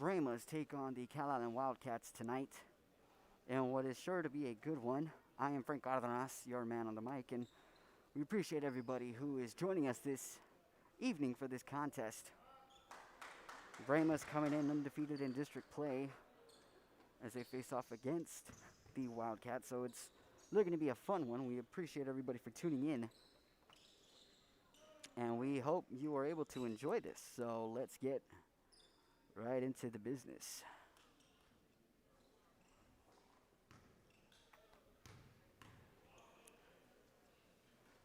Brahmas take on the Calallen Wildcats tonight, and what is sure to be a good one. I am Frank Ardanas, your man on the mic, and we appreciate everybody who is joining us this evening for this contest. Brahmas coming in undefeated in district play as they face off against the Wildcats, so it's looking to be a fun one. We appreciate everybody for tuning in, and we hope you are able to enjoy this. So let's get right into the business.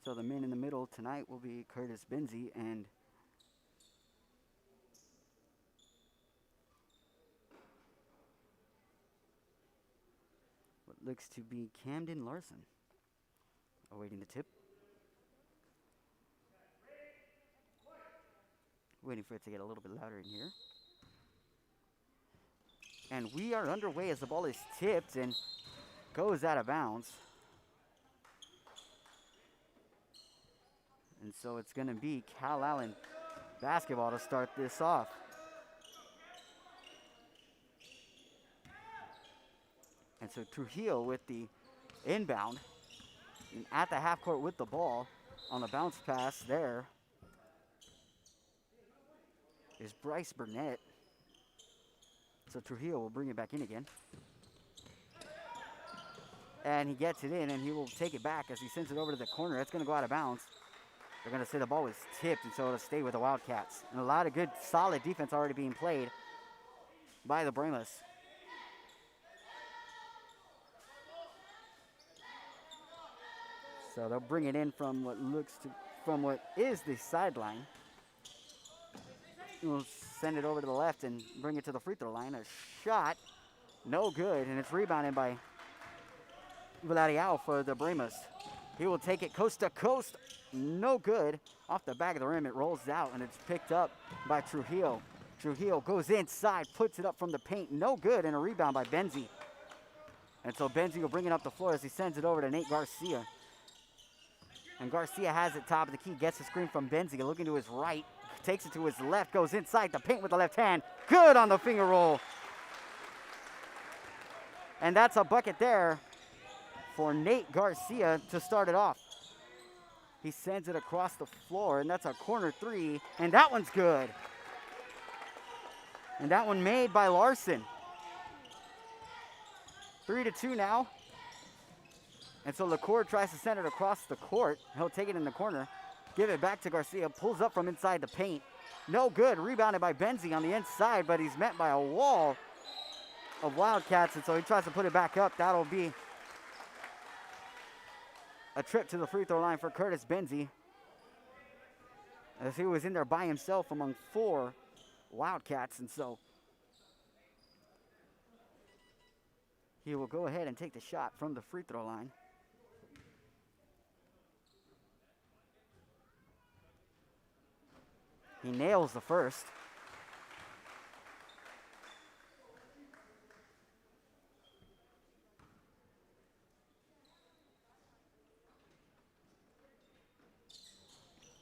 So the men in the middle tonight will be Curtis Benzie and what looks to be Camden Larson awaiting the tip. Waiting for it to get a little bit louder in here. And we are underway as the ball is tipped and goes out of bounds. And so it's going to be Calallen basketball to start this off. And so Trujillo with the inbound. And at the half court with the ball on the bounce pass there is Bryce Burnett. So Trujillo will bring it back in again. And he gets it in, and he will take it back as he sends it over to the corner. It's going to go out of bounds. They're going to say the ball was tipped, and so it'll stay with the Wildcats. And a lot of good, solid defense already being played by the Brahmas. So they'll bring it in from what is the sideline. We'll send it over to the left and bring it to the free throw line. A shot, no good, and it's rebounded by Villarreal for the Brahmas. He will take it coast to coast, no good. Off the back of the rim, it rolls out, and it's picked up by Trujillo. Trujillo goes inside, puts it up from the paint, no good, and a rebound by Benzie. And so Benzie will bring it up the floor as he sends it over to Nate Garcia. And Garcia has it top of the key, gets the screen from Benzie, looking to his right. Takes it to his left, goes inside the paint with the left hand. Good on the finger roll. And that's a bucket there for Nate Garcia to start it off. He sends it across the floor, and that's a corner three, and that one's good. And that one made by Larson. 3-2 now. And so LaCour tries to send it across the court. He'll take it in the corner. Give it back to Garcia, pulls up from inside the paint. No good, rebounded by Benzie on the inside, but he's met by a wall of Wildcats, and so he tries to put it back up. That'll be a trip to the free throw line for Curtis Benzie, as he was in there by himself among 4 Wildcats, and so he will go ahead and take the shot from the free throw line. He nails the first.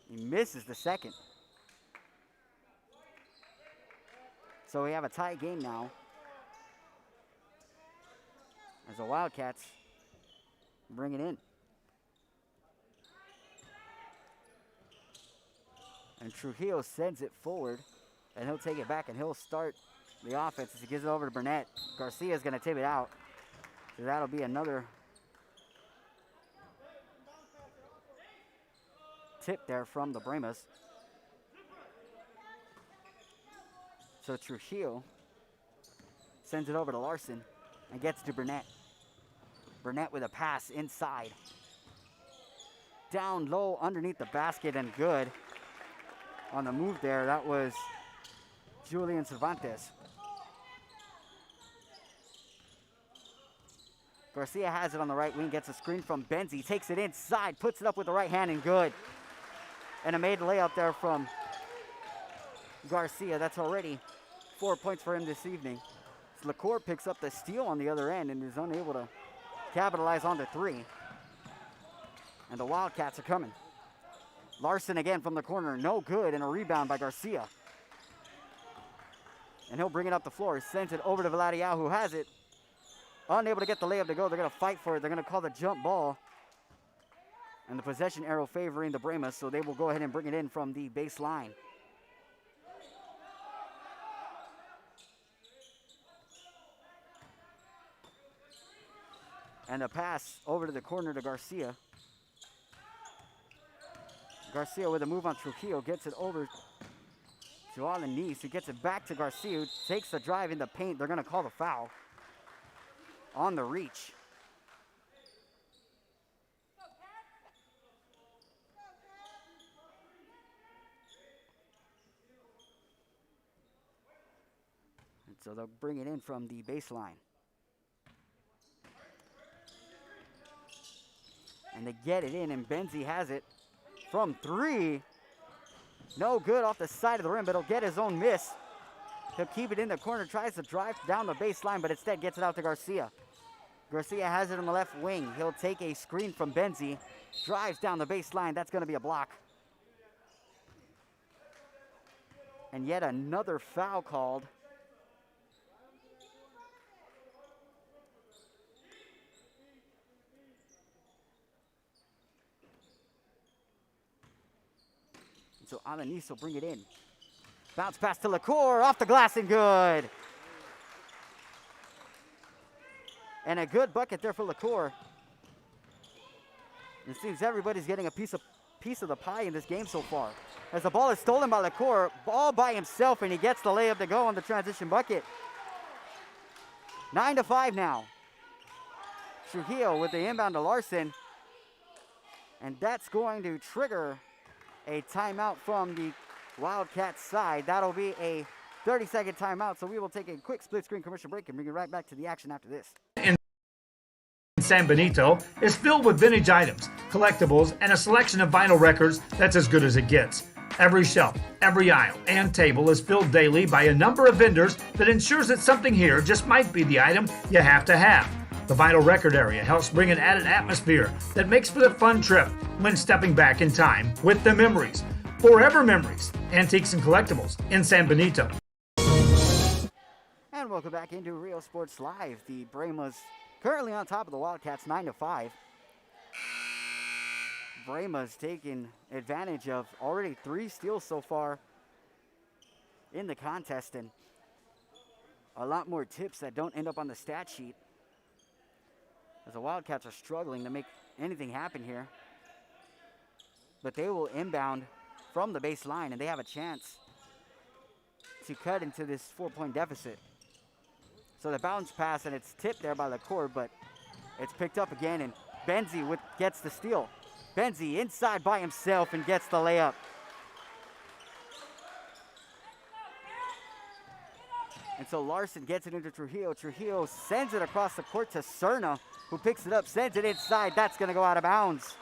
He misses the second. So we have a tie game now, as the Wildcats bring it in. And Trujillo sends it forward, and he'll take it back, and he'll start the offense as he gives it over to Burnett. Garcia's going to tip it out. So that'll be another tip there from the Brahmas. So Trujillo sends it over to Larson and gets to Burnett. Burnett with a pass inside. Down low underneath the basket, and good. On the move there, that was Julian Cervantes. Garcia has it on the right wing, gets a screen from Benzie, takes it inside, puts it up with the right hand, and good. And a made layup there from Garcia. That's already 4 points for him this evening. LaCour picks up the steal on the other end and is unable to capitalize on the three. And the Wildcats are coming. Larson again from the corner, no good, and a rebound by Garcia. And he'll bring it up the floor. Sends it over to Vladiao, who has it. Unable to get the layup to go. They're going to fight for it. They're going to call the jump ball. And the possession arrow favoring the Bremas, so they will go ahead and bring it in from the baseline. And a pass over to the corner to Garcia. Garcia with a move on Trujillo, gets it over to Alanis, who gets it back to Garcia, who takes the drive in the paint. They're going to call the foul on the reach. And so they'll bring it in from the baseline. And they get it in, and Benzie has it from three. No good off the side of the rim, but he'll get his own miss. He'll keep it in the corner, tries to drive down the baseline, but instead gets it out to Garcia. Garcia has it on the left wing. He'll take a screen from Benzie, drives down the baseline. That's going to be a block. And yet another foul called. So Alanis will bring it in. Bounce pass to LaCour, off the glass and good. And a good bucket there for LaCour. It seems everybody's getting a piece of the pie in this game so far. As the ball is stolen by LaCour, all by himself, and he gets the layup to go on the transition bucket. 9-5 now. Trujillo with the inbound to Larson. And that's going to trigger a timeout from the Wildcats side. That'll be a 30-second timeout, so we will take a quick split-screen commercial break and bring you right back to the action after this. In San Benito is filled with vintage items, collectibles, and a selection of vinyl records that's as good as it gets. Every shelf, every aisle, and table is filled daily by a number of vendors that ensures that something here just might be the item you have to have. The vinyl record area helps bring an added atmosphere that makes for the fun trip when stepping back in time with the memories. Forever memories, antiques and collectibles in San Benito. And welcome back into Rio Sports Live. The Bremas currently on top of the Wildcats 9-5. Bremas taking advantage of already 3 steals so far in the contest, and a lot more tips that don't end up on the stat sheet, as the Wildcats are struggling to make anything happen here. But they will inbound from the baseline, and they have a chance to cut into this 4-point deficit. So the bounce pass, and it's tipped there by LaCour, but it's picked up again, and Benzie gets the steal. Benzie inside by himself and gets the layup. And so Larson gets it into Trujillo. Trujillo sends it across the court to Cerna, who picks it up, sends it inside. That's going to go out of bounds.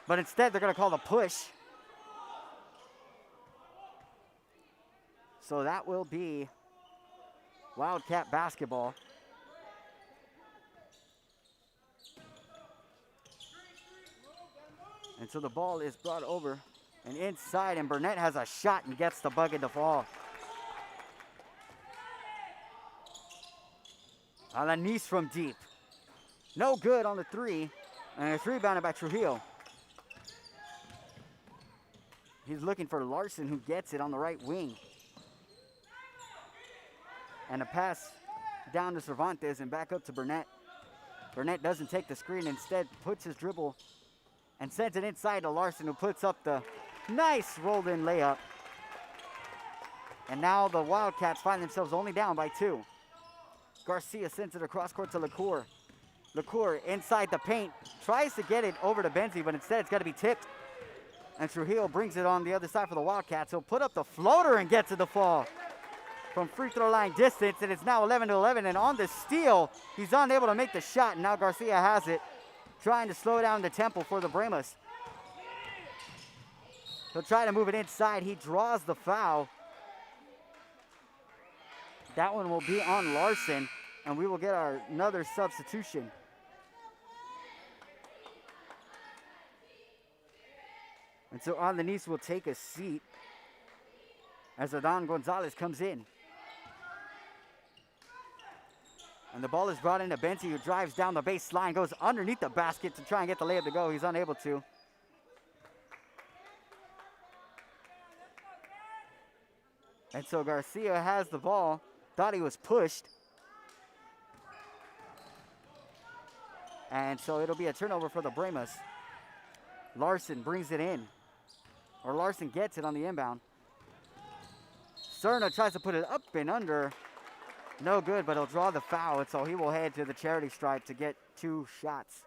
But instead, they're going to call the push. So that will be Wildcat basketball. And so the ball is brought over and inside, and Burnett has a shot and gets the bucket to fall. Alanis from deep. No good on the 3, and it's rebounded by Trujillo. He's looking for Larson, who gets it on the right wing. And a pass down to Cervantes and back up to Burnett. Burnett doesn't take the screen, instead puts his dribble and sends it inside to Larson, who puts up the nice rolled-in layup. And now the Wildcats find themselves only down by 2. Garcia sends it across court to LaCour. LaCour inside the paint, tries to get it over to Benzie, but instead it's got to be tipped. And Trujillo brings it on the other side for the Wildcats. He'll put up the floater and gets it to fall from free throw line distance, and it's now 11-11. And on the steal, he's unable to make the shot, and now Garcia has it, trying to slow down the tempo for the Bremas. He'll try to move it inside. He draws the foul. That one will be on Larson, and we will get another substitution. And so Alanis will take a seat. as Adon Gonzalez comes in. And the ball is brought into Benzie, who drives down the baseline, goes underneath the basket to try and get the layup to go. He's unable to. And so Garcia has the ball. Thought he was pushed. And so it'll be a turnover for the Bremas. Larson brings it in. Or Larson gets it on the inbound. Cerna tries to put it up and under. No good, but he'll draw the foul, and so he will head to the charity stripe to get 2 shots.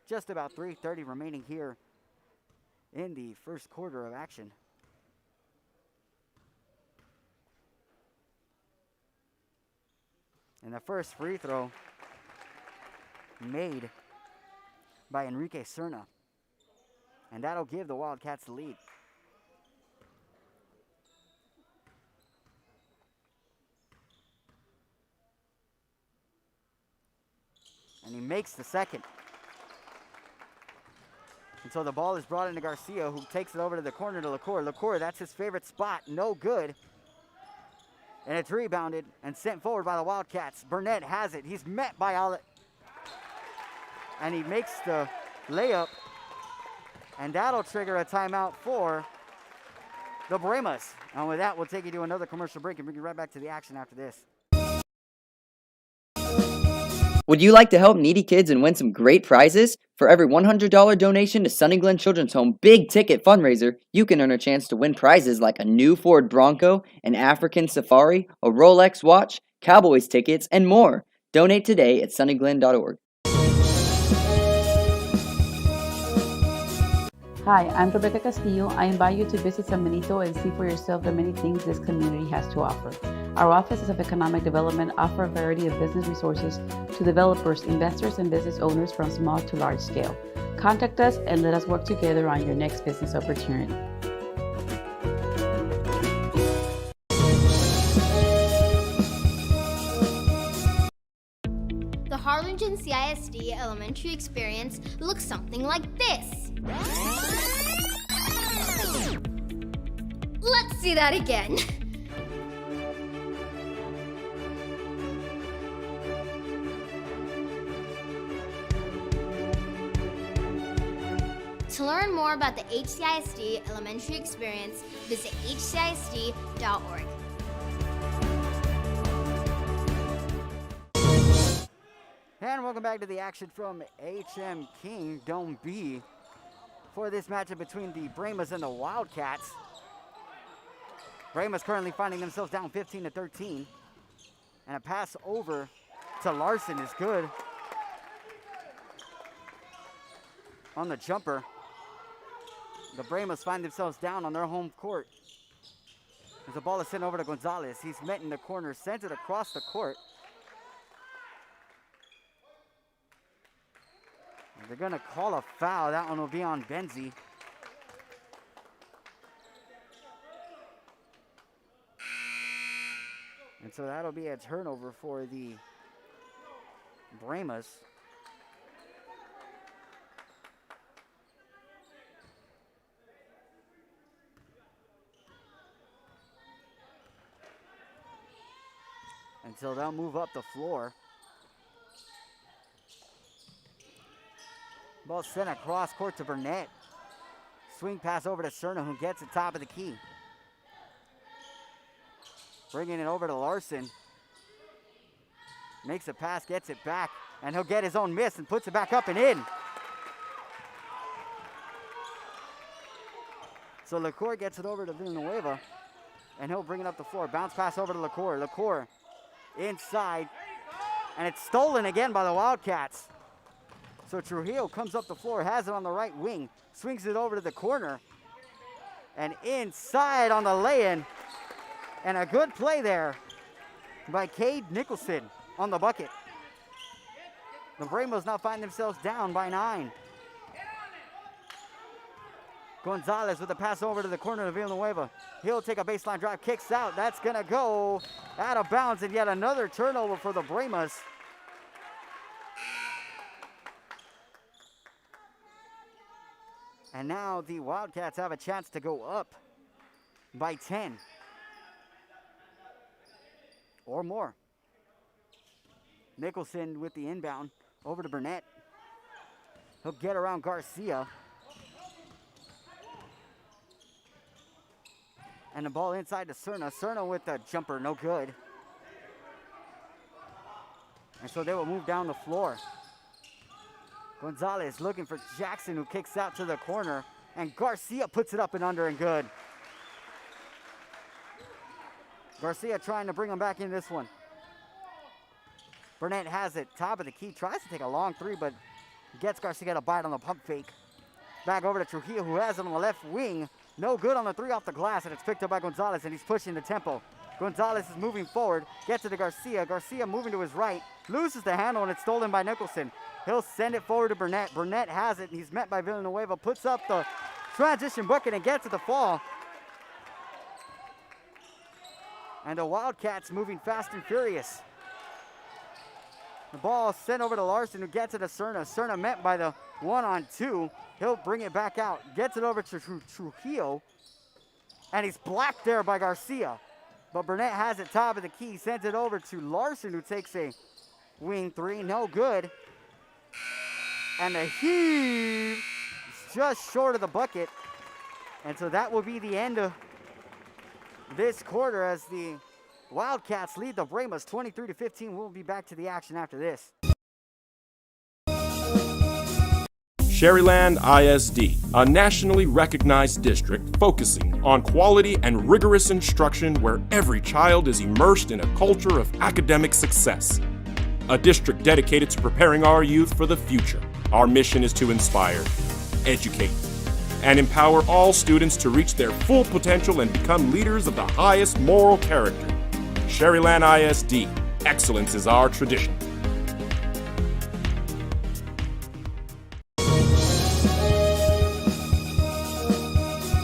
Just about 3:30 remaining here in the first quarter of action. And the first free throw made by Enrique Cerna. And that'll give the Wildcats the lead. And he makes the second. And so the ball is brought into Garcia, who takes it over to the corner to LaCour. LaCour, that's his favorite spot. No good. And it's rebounded and sent forward by the Wildcats. Burnett has it. He's met by Outlet. And he makes the layup. And that'll trigger a timeout for the Bremas. And with that, we'll take you to another commercial break and bring you right back to the action after this. Would you like to help needy kids and win some great prizes? For every $100 donation to Sunny Glen Children's Home Big Ticket Fundraiser, you can earn a chance to win prizes like a new Ford Bronco, an African Safari, a Rolex watch, Cowboys tickets, and more. Donate today at sunnyglen.org. Hi, I'm Rebecca Castillo. I invite you to visit San Benito and see for yourself the many things this community has to offer. Our offices of economic development offer a variety of business resources to developers, investors, and business owners from small to large scale. Contact us and let us work together on your next business opportunity. The Harlingen CISD elementary experience looks something like this. Let's see that again. To learn more about the HCISD elementary experience, visit hcisd.org. And welcome back to the action from HM King Dome B for this matchup between the Bremas and the Wildcats. Bremas currently finding themselves down 15-13. And a pass over to Larson is good on the jumper. The Bremas find themselves down on their home court. As the ball is sent over to Gonzalez. He's met in the corner, sent it across the court. And they're gonna call a foul. That one will be on Benzie. And so that'll be a turnover for the Bremas. And so they'll move up the floor. Ball sent across court to Burnett. Swing pass over to Cerna, who gets it top of the key. Bringing it over to Larson. Makes a pass, gets it back, and he'll get his own miss and puts it back up and in. So LaCour gets it over to Villanueva, and he'll bring it up the floor. Bounce pass over to LaCour. LaCour inside, and it's stolen again by the Wildcats. So Trujillo comes up the floor, has it on the right wing, swings it over to the corner, and inside on the lay-in. And a good play there by Cade Nicholson on the bucket. The Bremas now find themselves down by 9. Gonzalez with the pass over to the corner of Villanueva. He'll take a baseline drive, kicks out. That's going to go out of bounds, and yet another turnover for the Bremas. And now the Wildcats have a chance to go up by 10 or more. Nicholson with the inbound over to Burnett. He'll get around Garcia. And the ball inside to Cerna. Cerna with the jumper, no good. And so they will move down the floor. Gonzalez looking for Jackson, who kicks out to the corner. And Garcia puts it up and under and good. Garcia trying to bring him back in this one. Burnett has it, top of the key, tries to take a long three, but gets Garcia to bite on the pump fake. Back over to Trujillo, who has it on the left wing. No good on the three off the glass, and it's picked up by Gonzalez, and he's pushing the tempo. Gonzalez is moving forward, gets it to Garcia. Garcia moving to his right, loses the handle, and it's stolen by Nicholson. He'll send it forward to Burnett. Burnett has it, and he's met by Villanueva, puts up the transition bucket and gets it to fall. And the Wildcats moving fast and furious. The ball sent over to Larson, who gets it to Cerna. Cerna met by the 1-on-2. He'll bring it back out. Gets it over to Trujillo. And he's blocked there by Garcia. But Burnett has it top of the key. Sends it over to Larson, who takes a wing three. No good. And the heave is just short of the bucket. And so that will be the end of this quarter as the Wildcats lead the Brahmas 23-15. We'll be back to the action after this. Sherryland ISD, a nationally recognized district focusing on quality and rigorous instruction where every child is immersed in a culture of academic success. A district dedicated to preparing our youth for the future. Our mission is to inspire, educate, and empower all students to reach their full potential and become leaders of the highest moral character. Sherryland ISD, excellence is our tradition.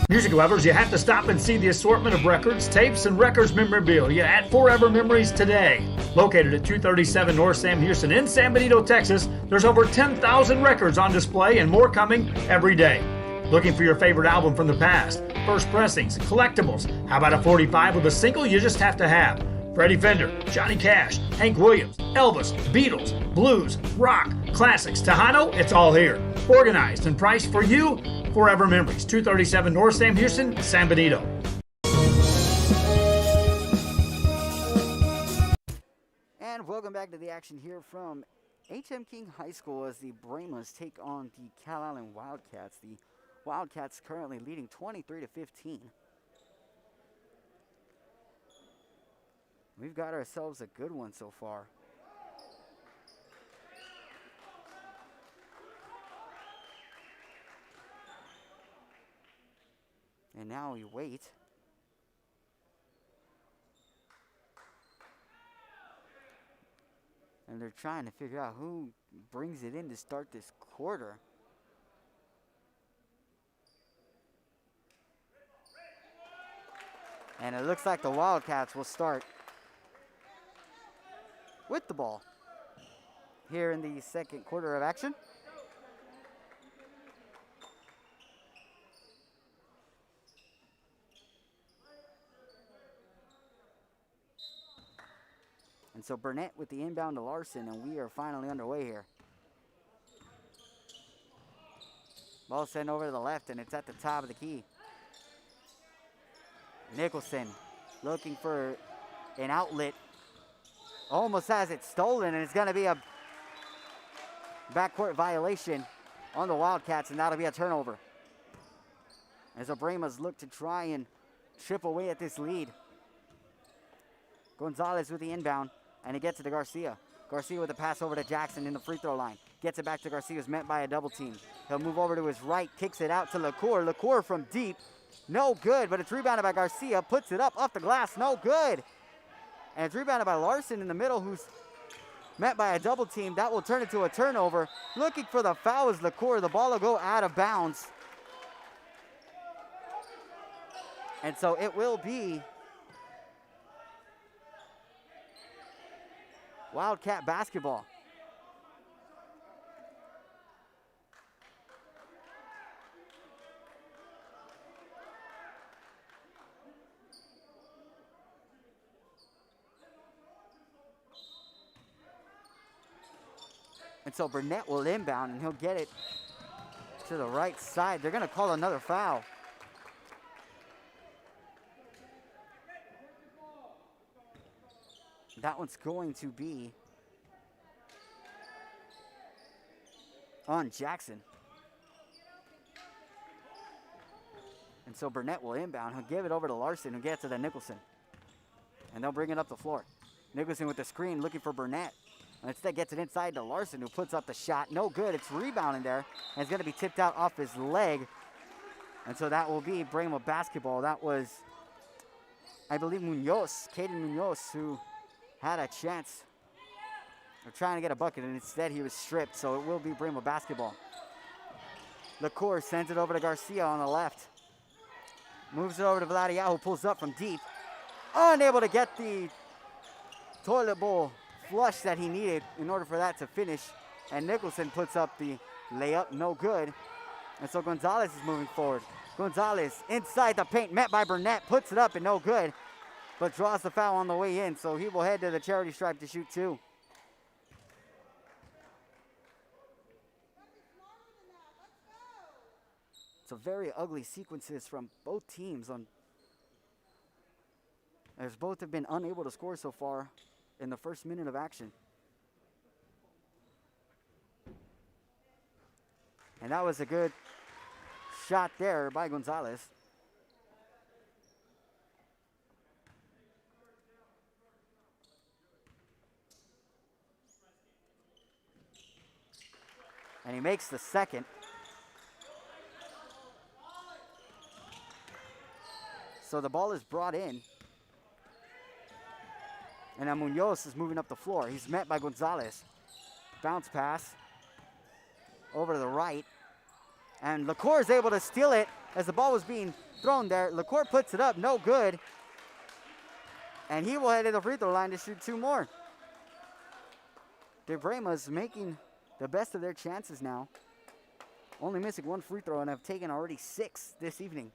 Music lovers, you have to stop and see the assortment of records, tapes, and records memorabilia at Forever Memories today. Located at 237 North Sam Houston in San Benito, Texas, there's over 10,000 records on display and more coming every day. Looking for your favorite album from the past, first pressings, collectibles. How about a 45 with a single you just have to have? Freddie Fender, Johnny Cash, Hank Williams, Elvis, Beatles, blues, rock, classics, Tejano, it's all here. Organized and priced for you. Forever Memories, 237 North Sam Houston, San Benito. And welcome back to the action here from H.M. King High School as the Brahmas take on the Calallen Wildcats. The Wildcats currently leading 23-15. We've got ourselves a good one so far. And now we wait. And they're trying to figure out who brings it in to start this quarter. And it looks like the Wildcats will start with the ball here in the second quarter of action. And so Burnett with the inbound to Larson, and we are finally underway here. Ball sent over to the left, and it's at the top of the key. Nicholson looking for an outlet. Almost has it stolen, and it's going to be a backcourt violation on the Wildcats, and that'll be a turnover. As the Brahmas look to try and chip away at this lead. Gonzalez with the inbound, and he gets it to Garcia. Garcia with a pass over to Jackson in the free throw line. Gets it back to Garcia, who's met by a double team. He'll move over to his right, kicks it out to LaCour. LaCour from deep, no good, but it's rebounded by Garcia. Puts it up off the glass, no good. And it's rebounded by Larson in the middle, who's met by a double team. That will turn into a turnover. Looking for the foul is LaCour. The ball will go out of bounds. And so it will be Wildcat basketball. And so Burnett will inbound, and he'll get it to the right side. They're going to call another foul. That one's going to be on Jackson. And so Burnett will inbound. He'll give it over to Larson, who'll get it to the Nicholson. And they'll bring it up the floor. Nicholson with the screen looking for Burnett. And instead gets it inside to Larson, who puts up the shot. No good. It's rebounding there. And it's going to be tipped out off his leg. And so that will be Brahma basketball. That was, I believe, Caden Munoz, who had a chance of trying to get a bucket, and instead he was stripped. So it will be Brahma basketball. LaCour sends it over to Garcia on the left. Moves it over to Vladiao, who pulls up from deep. Unable to get the toilet bowl flush that he needed in order for that to finish. And Nicholson puts up the layup, no good. And so Gonzalez is moving forward. Gonzalez inside the paint, met by Burnett, puts it up and no good, but draws the foul on the way in. So he will head to the charity stripe to shoot two. It's a very ugly sequences from both teams as both have been unable to score so far in the first minute of action. And that was a good shot there by Gonzalez. And he makes the second. So the ball is brought in. And now Munoz is moving up the floor. He's met by Gonzalez. Bounce pass over to the right. And LaCour is able to steal it as the ball was being thrown there. LaCour puts it up, no good. And he will head to the free throw line to shoot two more. De Brema's making the best of their chances now. Only missing one free throw and have taken already 6 this evening.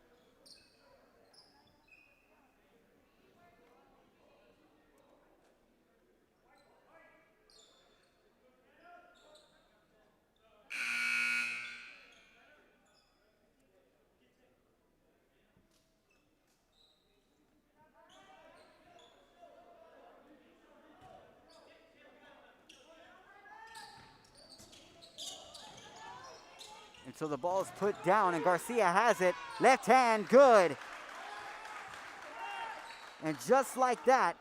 And so the ball is put down, and Garcia has it. Left hand, good. And just like that,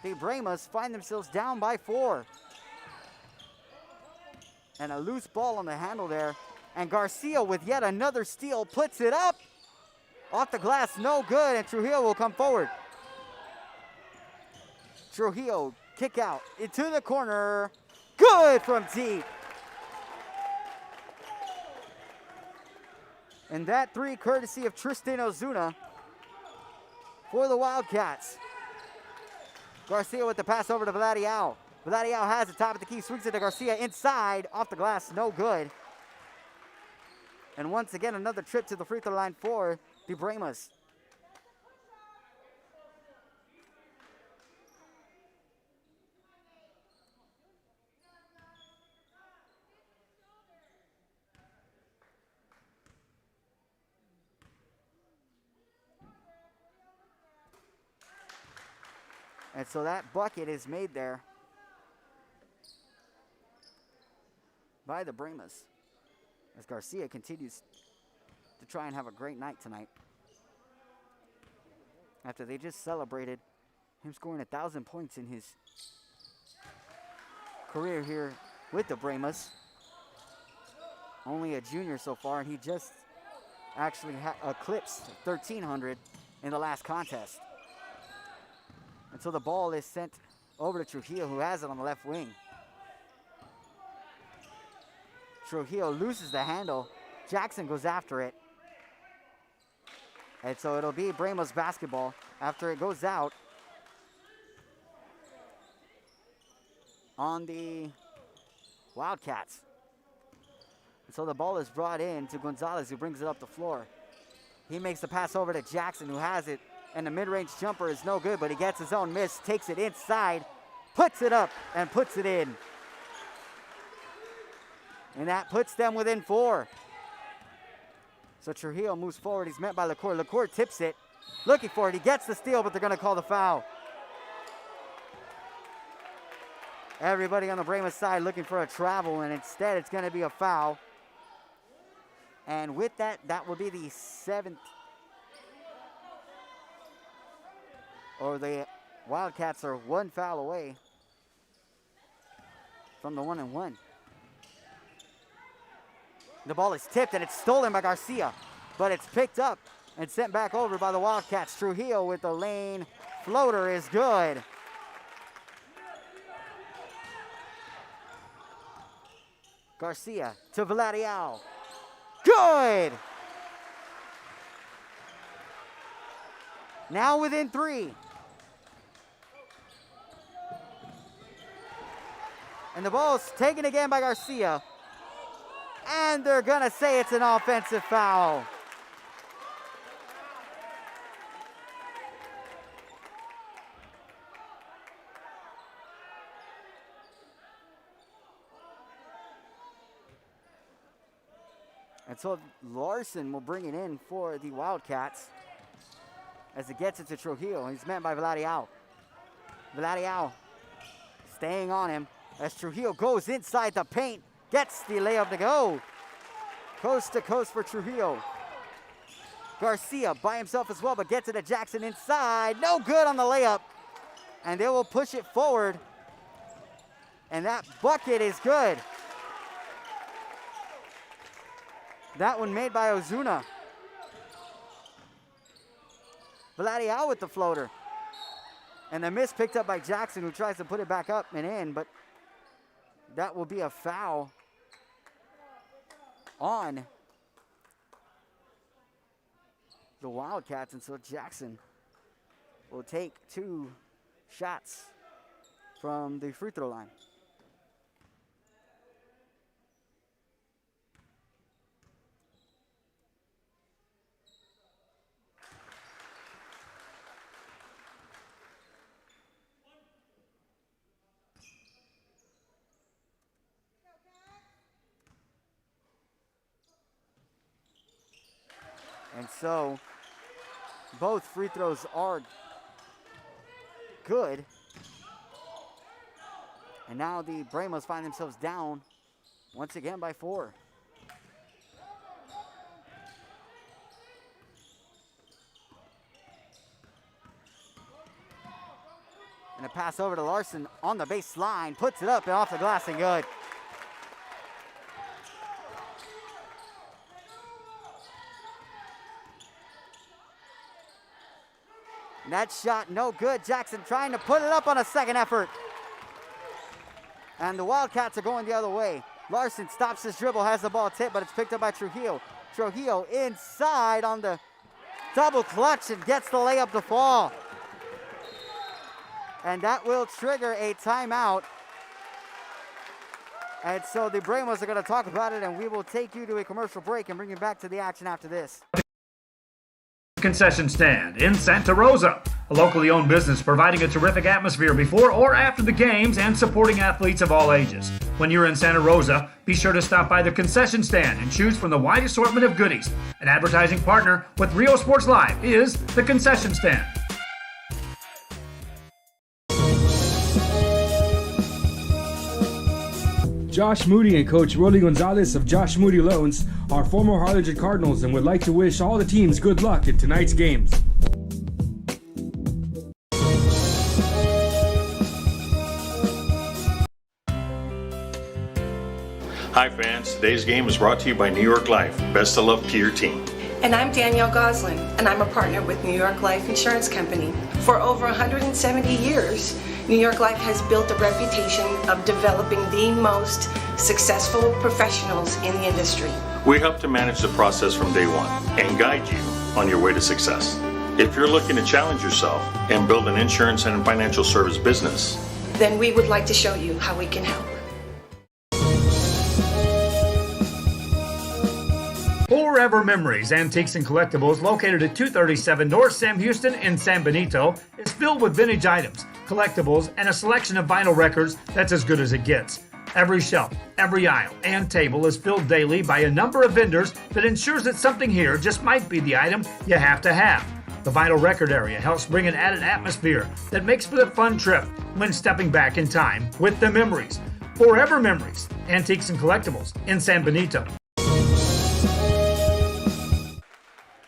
the Bremas find themselves down by 4. And a loose ball on the handle there. And Garcia with yet another steal puts it up. Off the glass, no good, and Trujillo will come forward. Trujillo, kick out into the corner. Good from deep. And that 3 courtesy of Tristan Ozuna for the Wildcats. Garcia with the pass over to Vladiao. Vladiao has the top of the key, swings it to Garcia inside, off the glass, no good. And once again, another trip to the free throw line for the Bremas. And so that bucket is made there by the Bremas as Garcia continues to try and have a great night tonight. After they just celebrated him scoring 1,000 points in his career here with the Bremas. Only a junior so far, and he just actually eclipsed 1,300 in the last contest. And so the ball is sent over to Trujillo, who has it on the left wing. Trujillo loses the handle. Jackson goes after it. And so it'll be Bremas basketball after it goes out on the Wildcats. And so the ball is brought in to Gonzalez, who brings it up the floor. He makes the pass over to Jackson, who has it. And the mid-range jumper is no good, but he gets his own miss, takes it inside, puts it up, and puts it in. And that puts them within 4. So Trujillo moves forward. He's met by LaCour. LaCour tips it. Looking for it. He gets the steal, but they're going to call the foul. Everybody on the Brahma side looking for a travel, and instead it's going to be a foul. And with that, that will be the 7th. Or the Wildcats are 1 foul away from the 1-and-1. The ball is tipped and it's stolen by Garcia, but it's picked up and sent back over by the Wildcats. Trujillo with the lane floater is good. Garcia to Vladiao. Good! Now within 3. And the ball's taken again by Garcia. And they're going to say it's an offensive foul. And so Larson will bring it in for the Wildcats as it gets it to Trujillo. He's met by Vladiao. Vladiao staying on him as Trujillo goes inside the paint. Gets the layup to go. Coast to coast for Trujillo. Garcia by himself as well, but gets it to Jackson inside. No good on the layup. And they will push it forward. And that bucket is good. That one made by Ozuna. Vladiao with the floater. And the miss picked up by Jackson, who tries to put it back up and in, but that will be a foul on the Wildcats, and so Jackson will take 2 shots from the free throw line. And so both free throws are good. And now the Brahmas find themselves down once again by 4. And a pass over to Larson on the baseline, puts it up and off the glass and good. That shot no good. Jackson trying to put it up on a second effort. And the Wildcats are going the other way. Larson stops his dribble, has the ball tipped, but it's picked up by Trujillo. Trujillo inside on the double clutch and gets the layup to fall. And that will trigger a timeout. And so the Brahmas are going to talk about it, and we will take you to a commercial break and bring you back to the action after this. Concession stand in Santa Rosa, a locally owned business providing a terrific atmosphere before or after the games and supporting athletes of all ages. When you're in Santa Rosa, be sure to stop by the concession stand and choose from the wide assortment of goodies. An advertising partner with Rio Sports Live is the concession stand. Josh Moody and Coach Rolly Gonzalez of Josh Moody Loans are former Harlingen Cardinals and would like to wish all the teams good luck in tonight's games. Hi fans, today's game is brought to you by New York Life. Best of luck to your team. And I'm Danielle Goslin, and I'm a partner with New York Life Insurance Company. For over 170 years, New York Life has built a reputation of developing the most successful professionals in the industry. We help to manage the process from day one and guide you on your way to success. If you're looking to challenge yourself and build an insurance and financial service business, then we would like to show you how we can help. Forever Memories, Antiques and Collectibles, located at 237 North Sam Houston in San Benito, is filled with vintage items, collectibles, and a selection of vinyl records that's as good as it gets. Every shelf, every aisle, and table is filled daily by a number of vendors that ensures that something here just might be the item you have to have. The vinyl record area helps bring an added atmosphere that makes for the fun trip when stepping back in time with the memories. Forever Memories, Antiques and Collectibles in San Benito.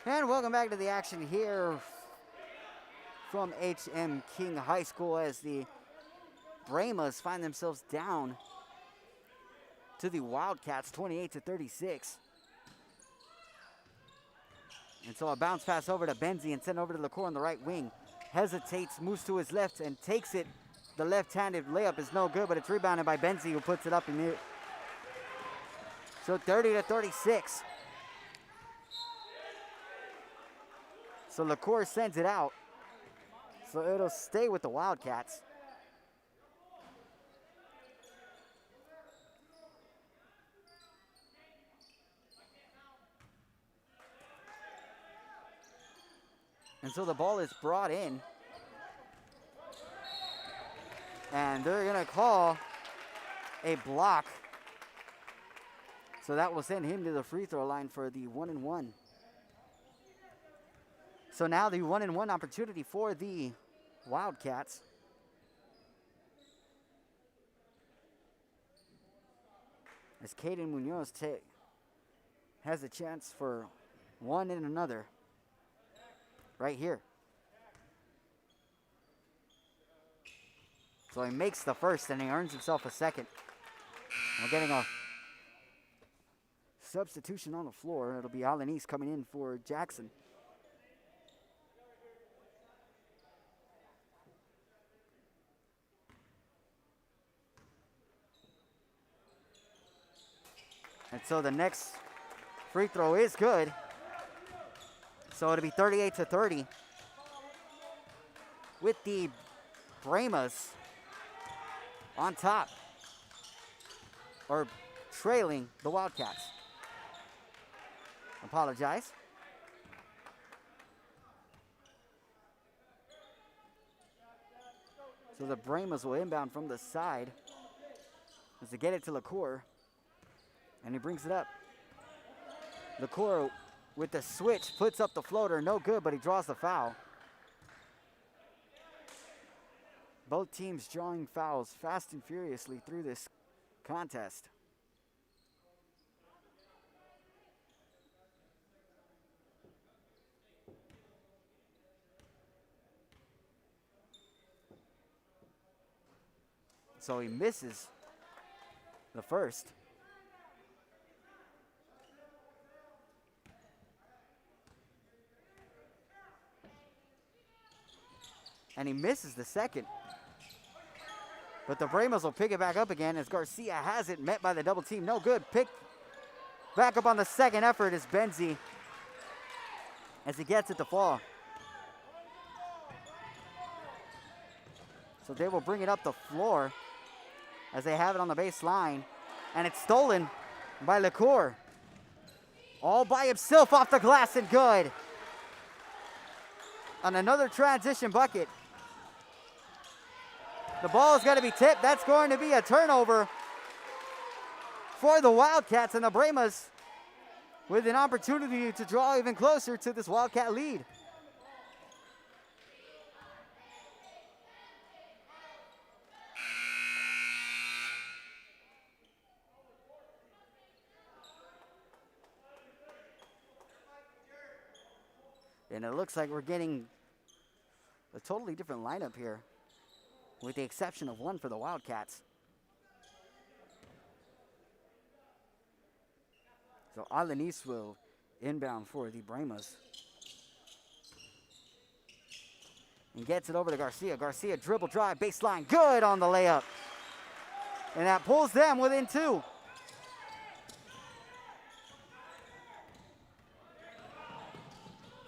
And welcome back to the action here from H.M. King High School as the Brahmas find themselves down to the Wildcats 28-36. And so a bounce pass over to Benzie and sent over to LaCour on the right wing. Hesitates, moves to his left and takes it. The left-handed layup is no good, but it's rebounded by Benzie who puts it up in the. So 30-36. So LaCour sends it out. So it'll stay with the Wildcats. And so the ball is brought in. And they're going to call a block. So that will send him to the free throw line for the 1-and-1. So now the 1-and-1 opportunity for the Wildcats. As Caden Munoz has a chance for one and another right here. So he makes the first and he earns himself a second. We're getting a substitution on the floor. It'll be Alanis coming in for Jackson. And so the next free throw is good. So it'll be 38-30 with the Brahmas on top, or trailing the Wildcats. Apologize. So the Brahmas will inbound from the side as they get it to LaCour. And he brings it up. LaCour with the switch puts up the floater. No good, but he draws the foul. Both teams drawing fouls fast and furiously through this contest. So he misses the first. And he misses the second. But the Brahmas will pick it back up again as Garcia has it, met by the double team. No good. Pick back up on the second effort is Benzie as he gets it to fall. So they will bring it up the floor as they have it on the baseline. And it's stolen by LaCour. All by himself off the glass and good. On another transition bucket. The ball is going to be tipped. That's going to be a turnover for the Wildcats, and the Brahmas with an opportunity to draw even closer to this Wildcat lead. And it looks like we're getting a totally different lineup here, with the exception of one for the Wildcats. So Alanis will inbound for the Brahmas. And gets it over to Garcia. Garcia dribble drive, baseline, good on the layup. And that pulls them within two.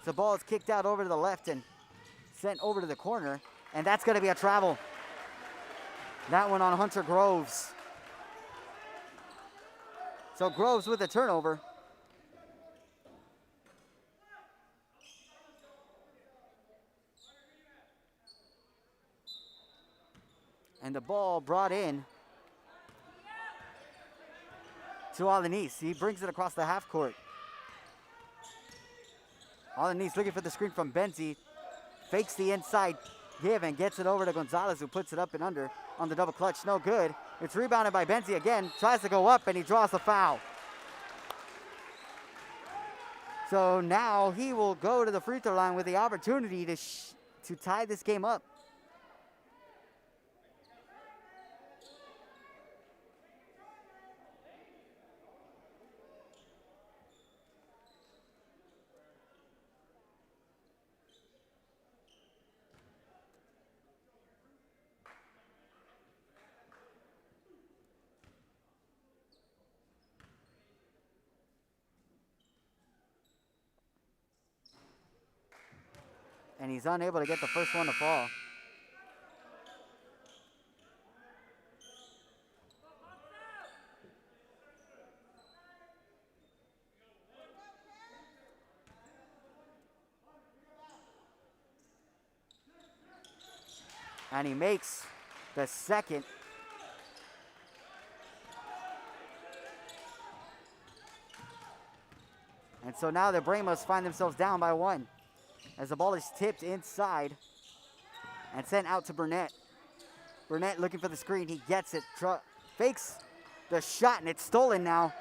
The ball is kicked out over to the left and sent over to the corner. And that's going to be a travel. That one on Hunter Groves. So Groves with the turnover. And the ball brought in to Alanis. He brings it across the half court. Alanis looking for the screen from Benzie. Fakes the inside give and gets it over to Gonzalez, who puts it up and under on the double clutch. No good. It's rebounded by Benzie again. Tries to go up and he draws the foul. So now he will go to the free throw line with the opportunity to tie this game up. And he's unable to get the first one to fall. And he makes the second. And so now the Bramos find themselves down by 1. As the ball is tipped inside and sent out to Burnett. Burnett looking for the screen. He gets it. Fakes the shot, and it's stolen now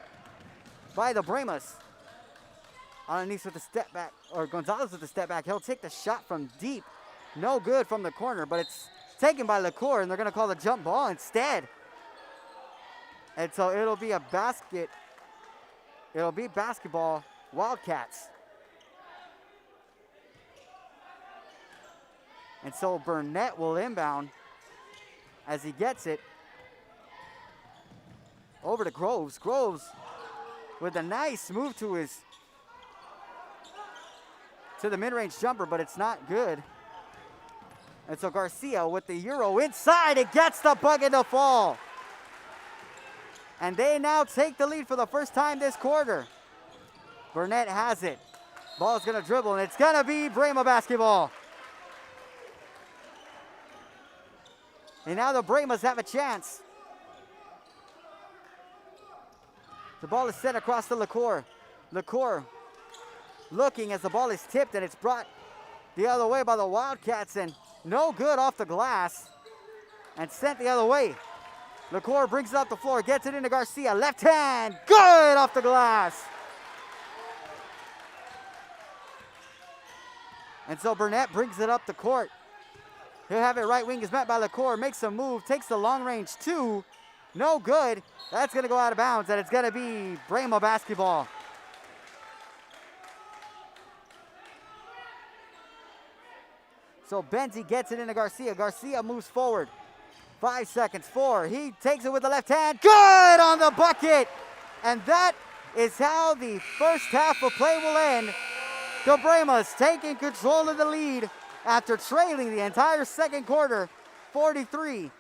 by the Bramos. Alanis with the step back, or Gonzalez with the step back. He'll take the shot from deep. No good from the corner, but it's taken by LaCour, and they're going to call the jump ball instead. And so it'll be a basket. It'll be basketball Wildcats. And so Burnett will inbound as he gets it over to Groves. Groves with a nice move to the mid-range jumper, but it's not good. And so Garcia with the Euro inside. It gets the bucket to fall. And they now take the lead for the first time this quarter. Burnett has it. Ball's going to dribble, and it's going to be Brahma basketball. And now the Brahmas have a chance. The ball is sent across to LaCour. LaCour looking as the ball is tipped, and it's brought the other way by the Wildcats, and no good off the glass and sent the other way. LaCour brings it up the floor, gets it into Garcia. Left hand, good off the glass. And so Burnett brings it up the court. He'll have it right wing is met by LaCour. Makes a move, takes the long range 2. No good. That's going to go out of bounds, and it's going to be Brahma basketball. So Benzie gets it into Garcia. Garcia moves forward. 5 seconds, 4. He takes it with the left hand. Good on the bucket. And that is how the first half of play will end. The Brahmas taking control of the lead after trailing the entire second quarter, 43-38.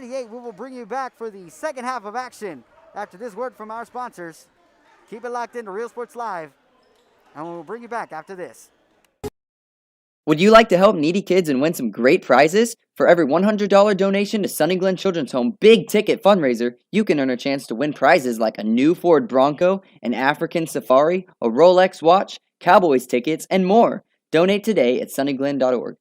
We will bring you back for the second half of action after this word from our sponsors. Keep it locked into Real Sports Live, and we'll bring you back after this. Would you like to help needy kids and win some great prizes? For every $100 donation to Sunny Glen Children's Home Big Ticket Fundraiser, you can earn a chance to win prizes like a new Ford Bronco, an African Safari, a Rolex watch, Cowboys tickets, and more. Donate today at sunnyglen.org.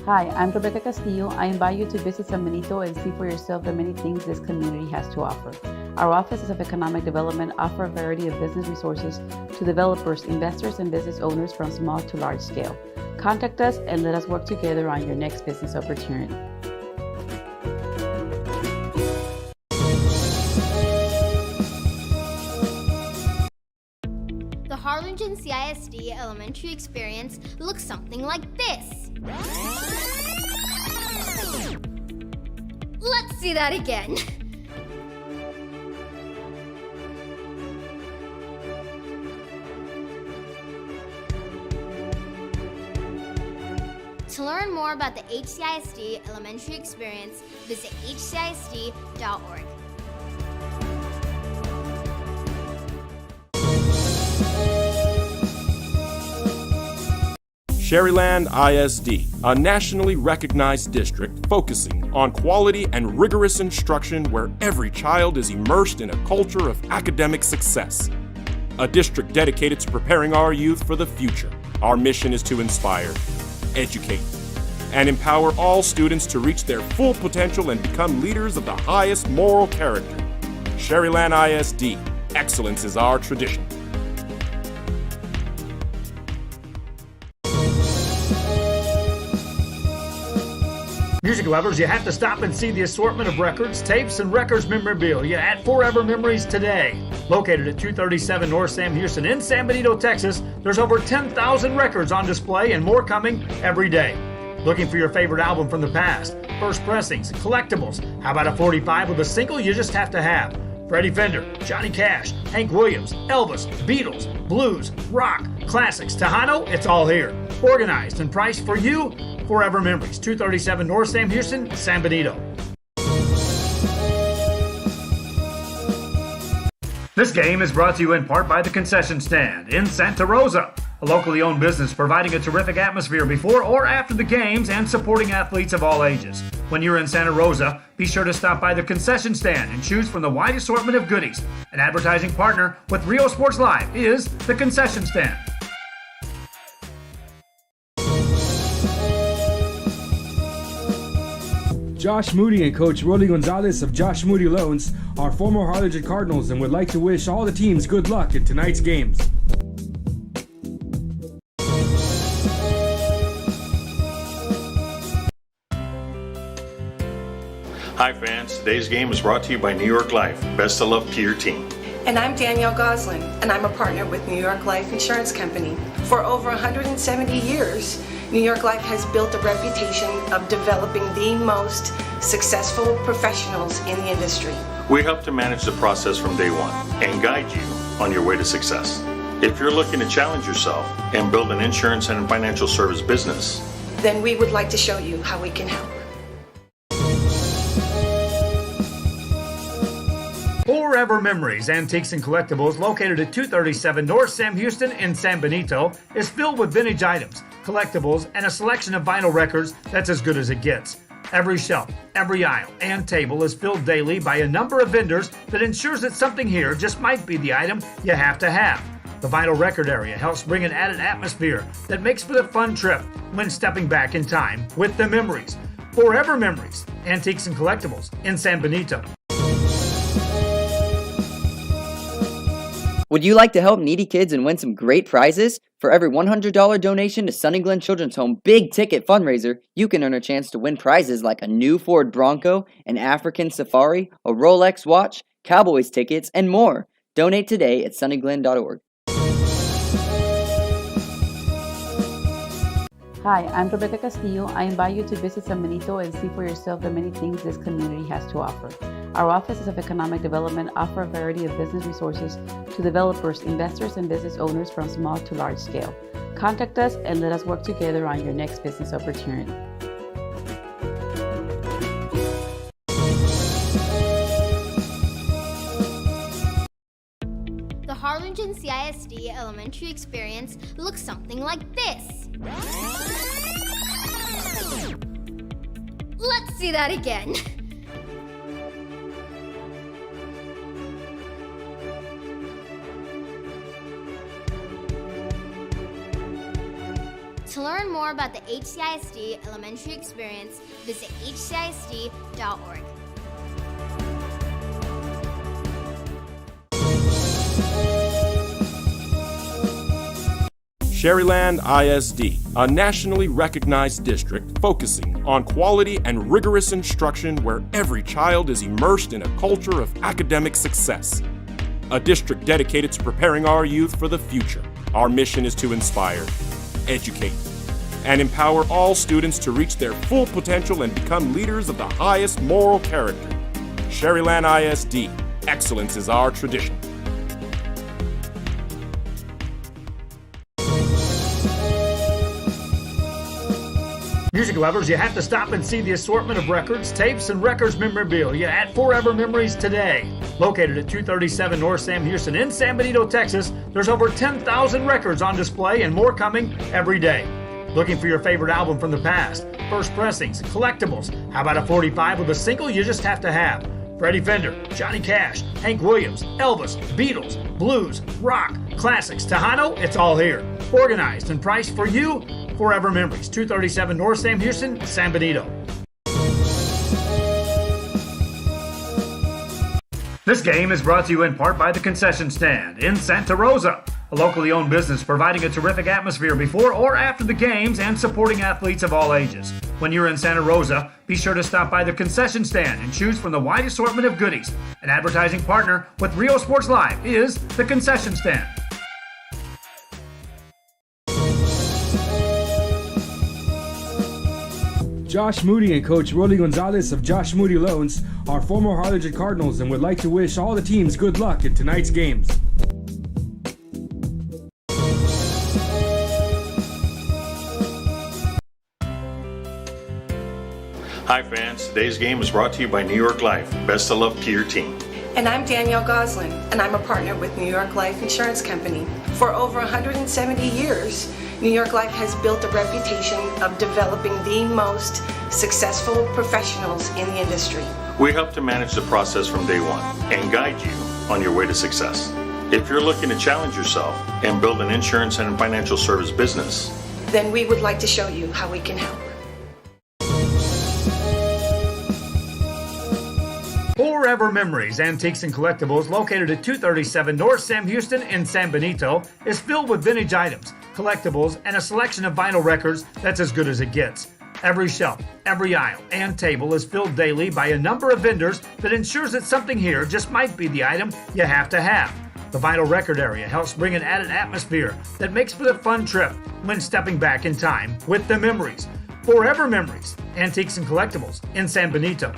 Hi, I'm Rebecca Castillo. I invite you to visit San Benito and see for yourself the many things this community has to offer. Our offices of economic development offer a variety of business resources to developers, investors, and business owners from small to large scale. Contact us and let us work together on your next business opportunity. The Harlingen CISD elementary experience looks something like this. Let's see that again. To learn more about the HCISD elementary experience, visit hcisd.org. Sherryland ISD, a nationally recognized district focusing on quality and rigorous instruction where every child is immersed in a culture of academic success. A district dedicated to preparing our youth for the future. Our mission is to inspire, educate, and empower all students to reach their full potential and become leaders of the highest moral character. Sherryland ISD, excellence is our tradition. Music lovers, you have to stop and see the assortment of records, tapes, and records memorabilia at Forever Memories today. Located at 237 North Sam Houston in San Benito, Texas, there's over 10,000 records on display and more coming every day. Looking for your favorite album from the past, first pressings, collectibles, how about a 45 with a single you just have to have? Freddie Fender, Johnny Cash, Hank Williams, Elvis, Beatles, blues, rock, classics, Tejano, it's all here. Organized and priced for you, Forever Memories, 237 North Sam Houston, San Benito. This game is brought to you in part by the Concession Stand in Santa Rosa, a locally owned business providing a terrific atmosphere before or after the games and supporting athletes of all ages. When you're in Santa Rosa, be sure to stop by the Concession Stand and choose from the wide assortment of goodies. An advertising partner with Rio Sports Live is the Concession Stand. Josh Moody and Coach Rolly Gonzalez of Josh Moody Loans are former Harlingen Cardinals and would like to wish all the teams good luck in tonight's games. Hi fans, today's game is brought to you by New York Life. Best of luck to your team. And I'm Danielle Goslin, and I'm a partner with New York Life Insurance Company. For over 170 years, New York Life has built a reputation of developing the most successful professionals in the industry. We help to manage the process from day one and guide you on your way to success. If you're looking to challenge yourself and build an insurance and financial service business, then we would like to show you how we can help. Forever Memories, Antiques and Collectibles, located at 237 North Sam Houston in San Benito, is filled with vintage items, collectibles, and a selection of vinyl records that's as good as it gets. Every shelf, every aisle, and table is filled daily by a number of vendors that ensures that something here just might be the item you have to have. The vinyl record area helps bring an added atmosphere that makes for the fun trip when stepping back in time with the memories. Forever Memories, Antiques and Collectibles in San Benito. Would you like to help needy kids and win some great prizes? For every $100 donation to Sunny Glen Children's Home Big Ticket Fundraiser, you can earn a chance to win prizes like a new Ford Bronco, an African Safari, a Rolex watch, Cowboys tickets, and more. Donate today at sunnyglen.org. Hi, I'm Rebecca Castillo. I invite you to visit San Benito and see for yourself the many things this community has to offer. Our offices of economic development offer a variety of business resources to developers, investors, and business owners from small to large scale. Contact us and let us work together on your next business opportunity. The Harlingen CISD elementary experience looks something like this. Let's see that again. To learn more about the HCISD elementary experience, visit hcisd.org. Sherryland ISD, a nationally recognized district focusing on quality and rigorous instruction where every child is immersed in a culture of academic success. A district dedicated to preparing our youth for the future. Our mission is to inspire, educate, and empower all students to reach their full potential and become leaders of the highest moral character. Sherryland ISD, excellence is our tradition. Music lovers, you have to stop and see the assortment of records, tapes, and records memorabilia at Forever Memories today. Located at 237 North Sam Houston in San Benito, Texas, there's over 10,000 records on display and more coming every day. Looking for your favorite album from the past? First pressings, collectibles. How about a 45 with a single you just have to have? Freddie Fender, Johnny Cash, Hank Williams, Elvis, Beatles, blues, rock, classics, Tejano, it's all here. Organized and priced for you. Forever Memories, 237 North Sam Houston, San Benito. This game is brought to you in part by the Concession Stand in Santa Rosa, a locally owned business providing a terrific atmosphere before or after the games and supporting athletes of all ages. When you're in Santa Rosa, be sure to stop by the Concession Stand and choose from the wide assortment of goodies. An advertising partner with Rio Sports Live is the Concession Stand. Josh Moody and Coach Rolly Gonzalez of Josh Moody Loans are former Harlingen Cardinals and would like to wish all the teams good luck in tonight's games. Hi fans, today's game is brought to you by New York Life. Best of luck to your team. And I'm Danielle Goslin, and I'm a partner with New York Life Insurance Company. For over 170 years, New York Life has built a reputation of developing the most successful professionals in the industry. We help to manage the process from day one and guide you on your way to success. If you're looking to challenge yourself and build an insurance and financial service business, then we would like to show you how we can help. Forever Memories, Antiques and Collectibles, located at 237 North Sam Houston in San Benito, is filled with vintage items, collectibles, and a selection of vinyl records that's as good as it gets. Every shelf, every aisle, and table is filled daily by a number of vendors that ensures that something here just might be the item you have to have. The vinyl record area helps bring an added atmosphere that makes for the fun trip when stepping back in time with the memories. Forever Memories, Antiques and Collectibles in San Benito.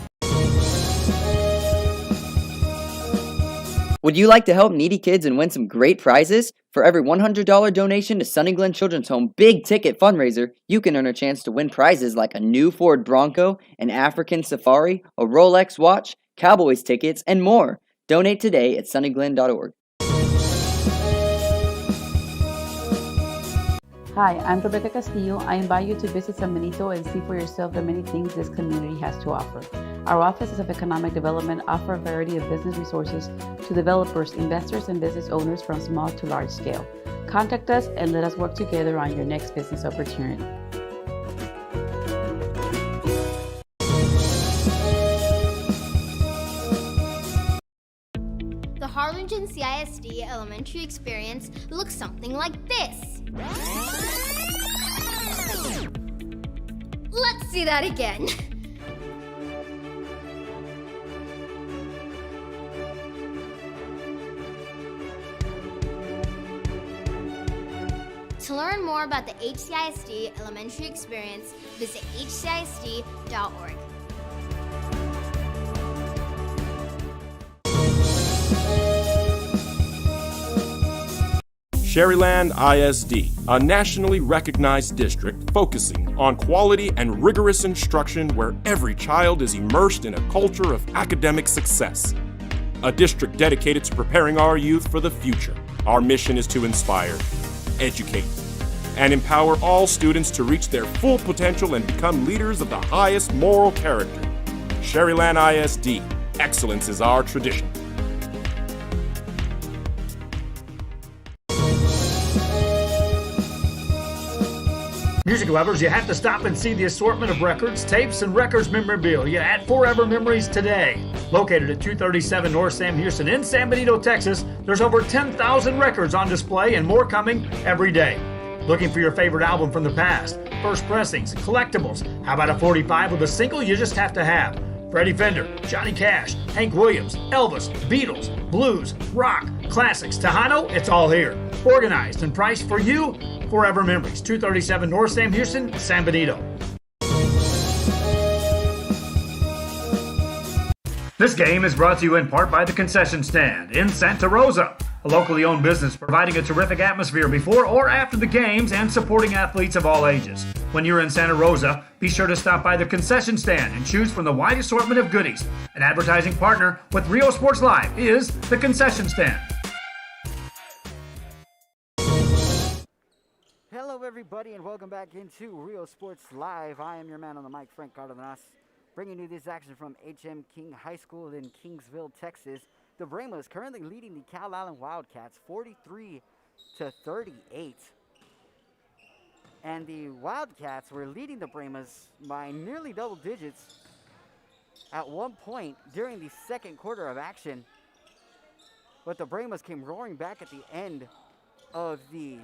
Would you like to help needy kids and win some great prizes? For every $100 donation to Sunny Glen Children's Home Big Ticket Fundraiser, you can earn a chance to win prizes like a new Ford Bronco, an African Safari, a Rolex watch, Cowboys tickets, and more. Donate today at sunnyglen.org. Hi, I'm Rebecca Castillo. I invite you to visit San Benito and see for yourself the many things this community has to offer. Our offices of economic development offer a variety of business resources to developers, investors, and business owners from small to large scale. Contact us and let us work together on your next business opportunity. The Harlingen CISD elementary experience looks something like this. Let's see that again. To learn more about the HCISD elementary experience, visit hcisd.org. Sherryland ISD, a nationally recognized district focusing on quality and rigorous instruction where every child is immersed in a culture of academic success. A district dedicated to preparing our youth for the future. Our mission is to inspire, educate, and empower all students to reach their full potential and become leaders of the highest moral character. Sherryland ISD, excellence is our tradition. Music lovers, you have to stop and see the assortment of records, tapes, and records memorabilia at Forever Memories today. Located at 237 North Sam Houston in San Benito, Texas, there's over 10,000 records on display and more coming every day. Looking for your favorite album from the past? First pressings, collectibles. How about a 45 with a single you just have to have? Freddie Fender, Johnny Cash, Hank Williams, Elvis, Beatles, blues, rock, classics, Tejano, it's all here. Organized and priced for you. Forever Memories, 237 North Sam Houston, San Benito. This game is brought to you in part by the Concession Stand in Santa Rosa, a locally owned business providing a terrific atmosphere before or after the games and supporting athletes of all ages. When you're in Santa Rosa, be sure to stop by the Concession Stand and choose from the wide assortment of goodies. An advertising partner with Rio Sports Live is the Concession Stand. Hello, everyone. everybody, and welcome back into Rio Sports Live. I am your man on the mic, Frank Cardenas, bringing you this action from H.M. King High School in Kingsville, Texas. The Brahmas currently leading the Calallen Wildcats 43-38. And the Wildcats were leading the Brahmas by nearly double digits at one point during the second quarter of action. But the Brahmas came roaring back at the end of the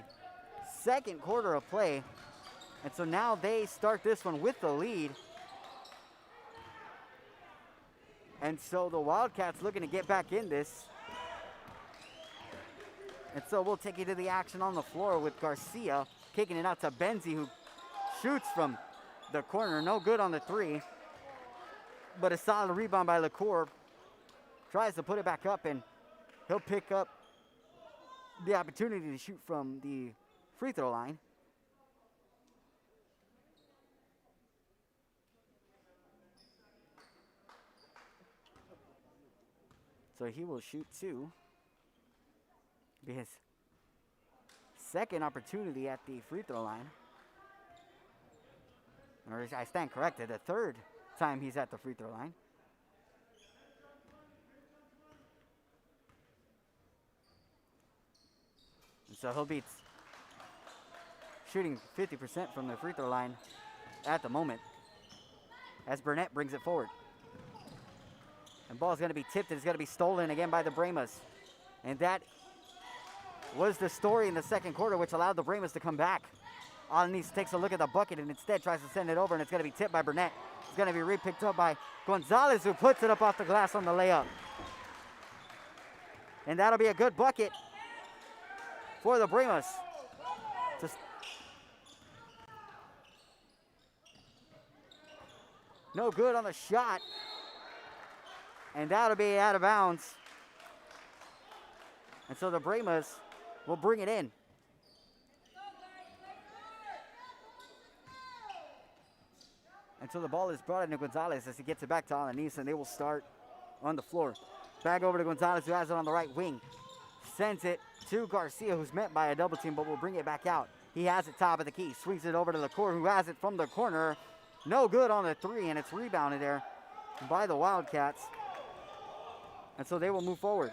second quarter of play. And so now they start this one with the lead. And so the Wildcats looking to get back in this. And so we'll take you to the action on the floor with Garcia kicking it out to Benzie, who shoots from the corner. No good on the three, but a solid rebound by LaCour. Tries to put it back up, and he'll pick up the opportunity to shoot from the free throw line. So he will shoot two. Be his second opportunity at the free throw line. Or I stand corrected, the third time he's at the free throw line. And so he'll be shooting 50% from the free throw line at the moment as Burnett brings it forward. And ball is going to be tipped, and it's going to be stolen again by the Brahmas. And that was the story in the second quarter, which allowed the Brahmas to come back. Alanis takes a look at the bucket and instead tries to send it over, and it's going to be tipped by Burnett. It's going to be re-picked up by Gonzalez, who puts it up off the glass on the layup. And that'll be a good bucket for the Brahmas. Just no good on the shot. And that'll be out of bounds. And so the Brahmas will bring it in. And so the ball is brought into Gonzalez as he gets it back to Alanis, and they will start on the floor. Back over to Gonzalez, who has it on the right wing. Sends it to Garcia, who's met by a double team, but will bring it back out. He has it top of the key. Swings it over to LaCour, who has it from the corner. No good on the three, and it's rebounded there by the Wildcats. And so they will move forward.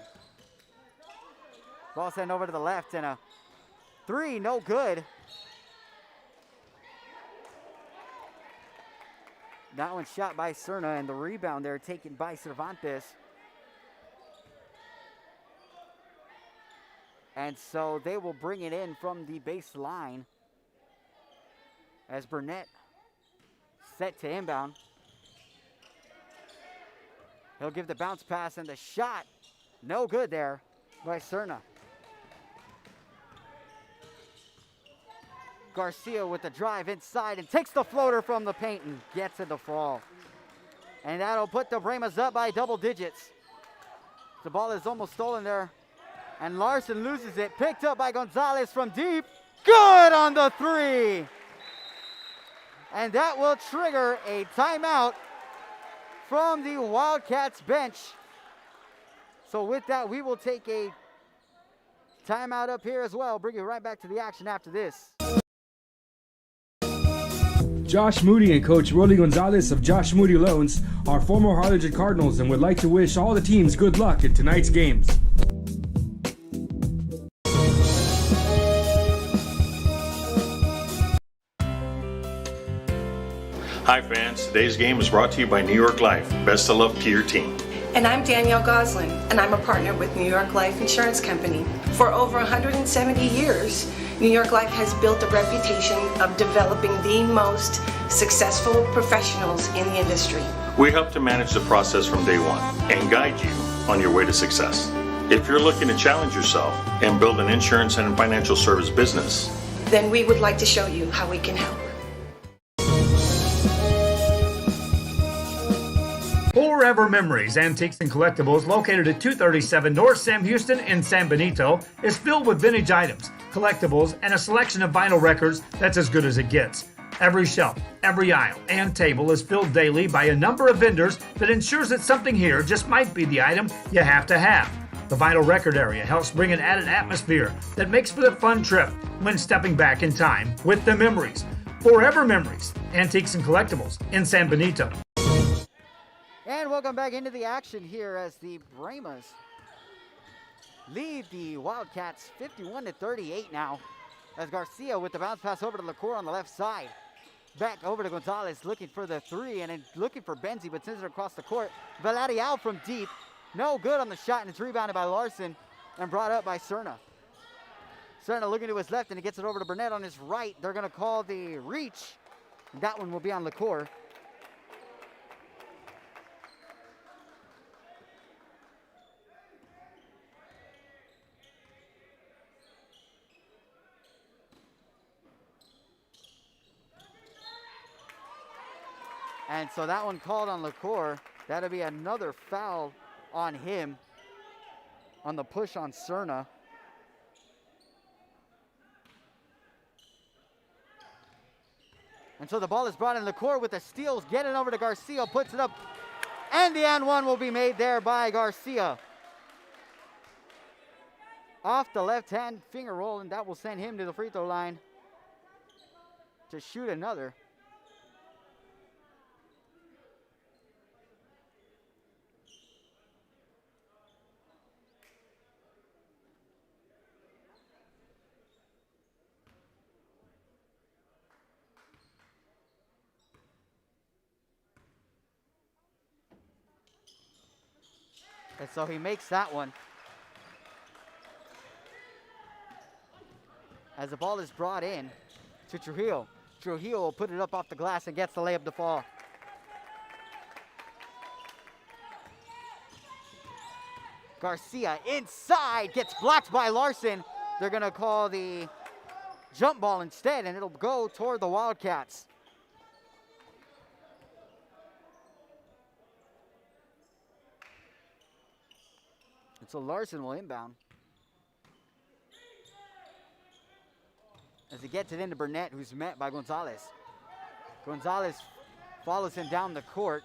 Ball sent over to the left, and a three, no good. That one shot by Cerna, and the rebound there taken by Cervantes. And so they will bring it in from the baseline as Burnett set to inbound. He'll give the bounce pass, and the shot, no good there by Cerna. Garcia with the drive inside and takes the floater from the paint and gets it to fall. And that'll put the Brahmas up by double digits. The ball is almost stolen there, and Larson loses it. Picked up by Gonzalez from deep. Good on the three. And that will trigger a timeout from the Wildcats bench. So with that, we will take a timeout up here as well. Bring you right back to the action after this. Josh Moody and Coach Rolly Gonzalez of Josh Moody Loans are former Harlingen Cardinals and would like to wish all the teams good luck in tonight's games. Hi fans, today's game is brought to you by New York Life. Best of luck to your team. And I'm Danielle Goslin, and I'm a partner with New York Life Insurance Company. For over 170 years, New York Life has built a reputation of developing the most successful professionals in the industry. We help to manage the process from day one and guide you on your way to success. If you're looking to challenge yourself and build an insurance and financial service business, then we would like to show you how we can help. Forever Memories, Antiques and Collectibles, located at 237 North Sam Houston in San Benito, is filled with vintage items, collectibles, and a selection of vinyl records that's as good as it gets. Every shelf, every aisle, and table is filled daily by a number of vendors that ensures that something here just might be the item you have to have. The vinyl record area helps bring an added atmosphere that makes for a fun trip when stepping back in time with the memories. Forever Memories, Antiques and Collectibles in San Benito. And welcome back into the action here as the Brahmas lead the Wildcats 51-38 now. As Garcia with the bounce pass over to LaCour on the left side. Back over to Gonzalez looking for the three and then looking for Benzi, but sends it across the court. Valadial from deep. No good on the shot, and it's rebounded by Larson and brought up by Cerna. Cerna looking to his left, and he gets it over to Burnett on his right. They're going to call the reach. That one will be on LaCour. And so that one called on LaCour. That'll be another foul on him on the push on Cerna. And so the ball is brought in LaCour with the steals, getting over to Garcia, puts it up, and the and one will be made there by Garcia. Off the left-hand finger roll, and that will send him to the free throw line to shoot another. And so he makes that one. As the ball is brought in to Trujillo. Trujillo will put it up off the glass and gets the layup to fall. Garcia inside, gets blocked by Larson. They're gonna call the jump ball instead, and it'll go toward the Wildcats. So Larson will inbound. As he gets it into Burnett, who's met by Gonzalez. Gonzalez follows him down the court.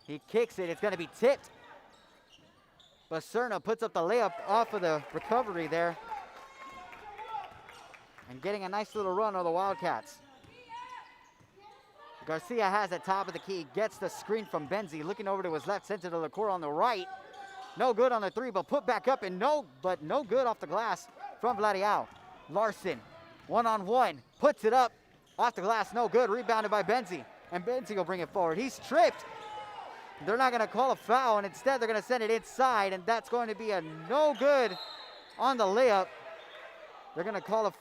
He kicks it. It's going to be tipped. But Cerna puts up the layup off of the recovery there. And getting a nice little run on the Wildcats. Garcia has it top of the key. Gets the screen from Benzi. Looking over to his left. Sends it to LaCour on the right. No good on the three, but put back up and no good off the glass from Vladiao. Larson, one-on-one, puts it up off the glass, no good, rebounded by Benzi. And Benzi will bring it forward. He's tripped. They're not gonna call a foul, and instead they're gonna send it inside, and that's going to be a no good on the layup. They're gonna call a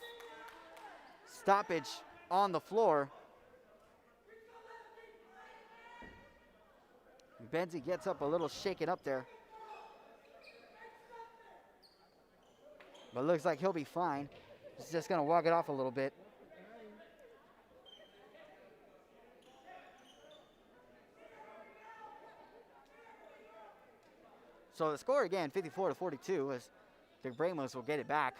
stoppage on the floor. Benzi gets up a little shaken up there. But looks like he'll be fine. He's just going to walk it off a little bit. So the score again, 54-42, as the Brahmas will get it back.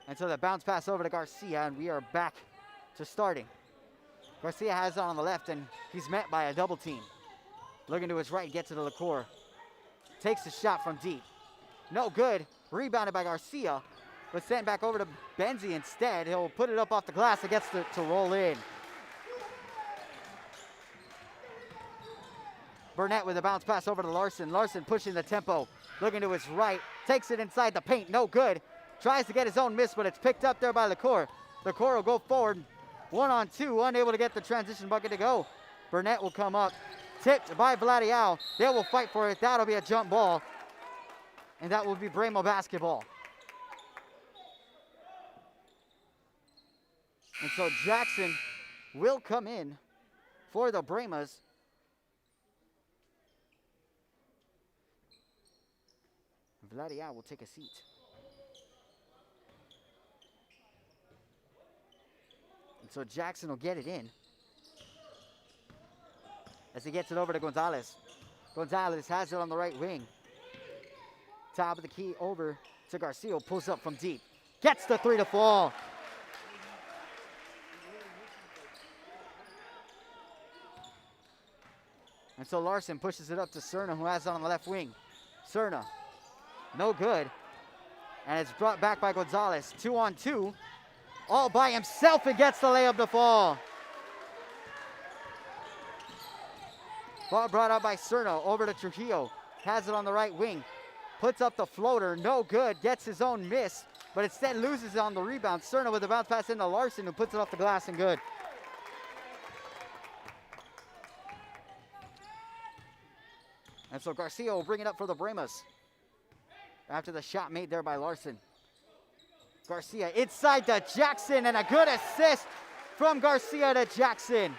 And so the bounce pass over to Garcia, and we are back to starting. Garcia has it on the left, and he's met by a double team. Looking to his right, gets it to LaCour. Takes the shot from deep. No good. Rebounded by Garcia, but sent back over to Benzi instead. He'll put it up off the glass and gets to roll in. Burnett with a bounce pass over to Larson. Larson pushing the tempo. Looking to his right. Takes it inside the paint. No good. Tries to get his own miss, but it's picked up there by LaCour. LaCour will go forward. 1-on-2. Unable to get the transition bucket to go. Burnett will come up. Tipped by Vladiao. They will fight for it. That'll be a jump ball. And that will be Bremo basketball. And so Jackson will come in for the Brahmas. Vladiao will take a seat. And so Jackson will get it in. As he gets it over to Gonzalez. Gonzalez has it on the right wing. Top of the key over to Garcia. Pulls up from deep. Gets the three to fall. And so Larson pushes it up to Cerna, who has it on the left wing. Cerna, no good. And it's brought back by Gonzalez. 2-on-2. All by himself and gets the layup to fall. Ball brought out by Cerna over to Trujillo. Has it on the right wing. Puts up the floater, no good. Gets his own miss, but instead loses it on the rebound. Cerna with a bounce pass into Larson, who puts it off the glass and good. And so Garcia will bring it up for the Bremas after the shot made there by Larson. Garcia inside to Jackson, and a good assist from Garcia to Jackson.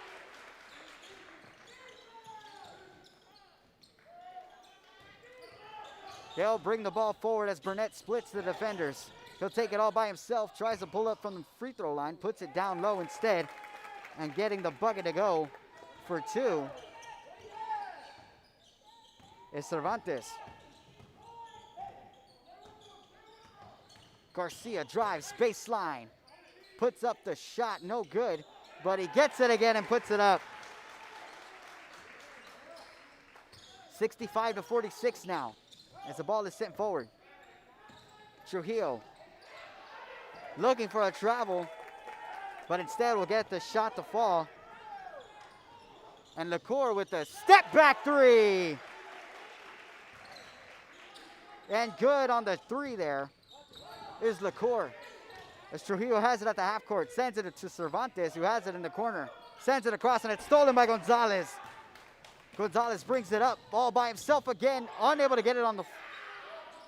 They'll bring the ball forward as Burnett splits the defenders. He'll take it all by himself, tries to pull up from the free throw line, puts it down low instead, and getting the bucket to go for two is Cervantes. Garcia drives baseline, puts up the shot, no good, but he gets it again and puts it up. 65-46 now as the ball is sent forward. Trujillo looking for a travel, but instead will get the shot to fall. And LaCour with the step back three. And good on the three there is LaCour. As Trujillo has it at the half court, sends it to Cervantes, who has it in the corner. Sends it across, and it's stolen by Gonzalez. Gonzalez brings it up all by himself again, unable to get it on the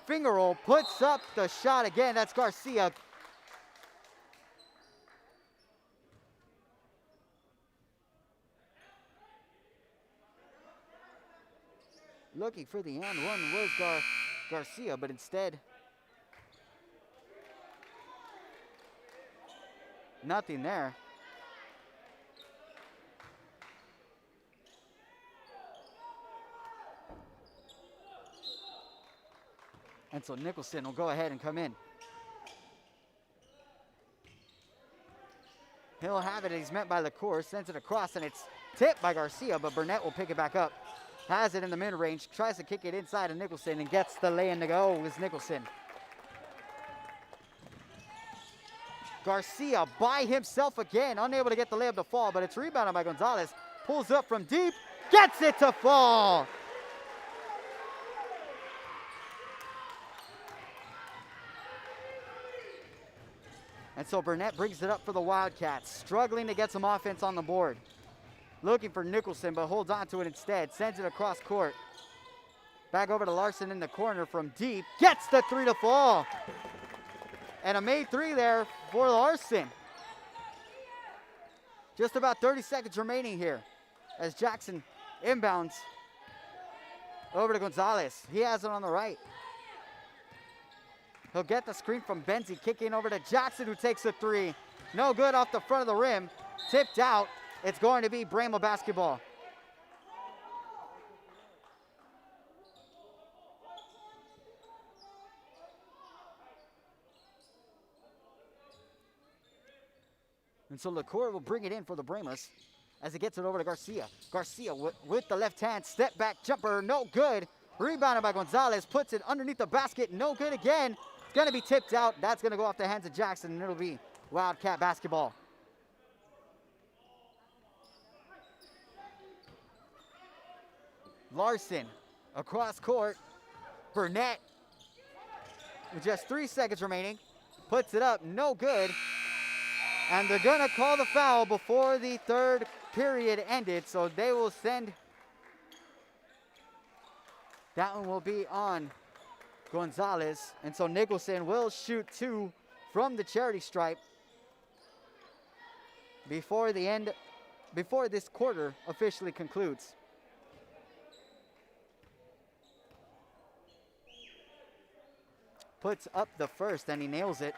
finger roll. Puts up the shot again. That's Garcia. Looking for the and one was Garcia, but instead nothing there. And so Nicholson will go ahead and come in. He'll have it, he's met by LaCour, sends it across, and it's tipped by Garcia, but Burnett will pick it back up. Has it in the mid-range, tries to kick it inside of Nicholson, and gets the lay-in to go with Nicholson. Garcia by himself again, unable to get the layup to fall, but it's rebounded by Gonzalez. Pulls up from deep, gets it to fall. And so Burnett brings it up for the Wildcats, struggling to get some offense on the board. Looking for Nicholson, but holds on to it instead. Sends it across court. Back over to Larson in the corner from deep. Gets the three to fall. And a made three there for Larson. Just about 30 seconds remaining here as Jackson inbounds over to Gonzalez. He has it on the right. He'll get the screen from Benzie, kicking over to Jackson, who takes a three. No good off the front of the rim. Tipped out. It's going to be Bramo basketball. And so LaCour will bring it in for the Bramos as he gets it over to Garcia. Garcia with the left hand, step back jumper, no good. Rebounded by Gonzalez, puts it underneath the basket, no good again. It's going to be tipped out. That's going to go off the hands of Jackson, and it'll be Wildcat basketball. Larson across court. Burnett with just 3 seconds remaining. Puts it up, no good. And they're going to call the foul before the third period ended, so they will send. That one will be on Gonzalez. And so Nicholson will shoot two from the charity stripe before this quarter officially concludes. Puts up the first and he nails it.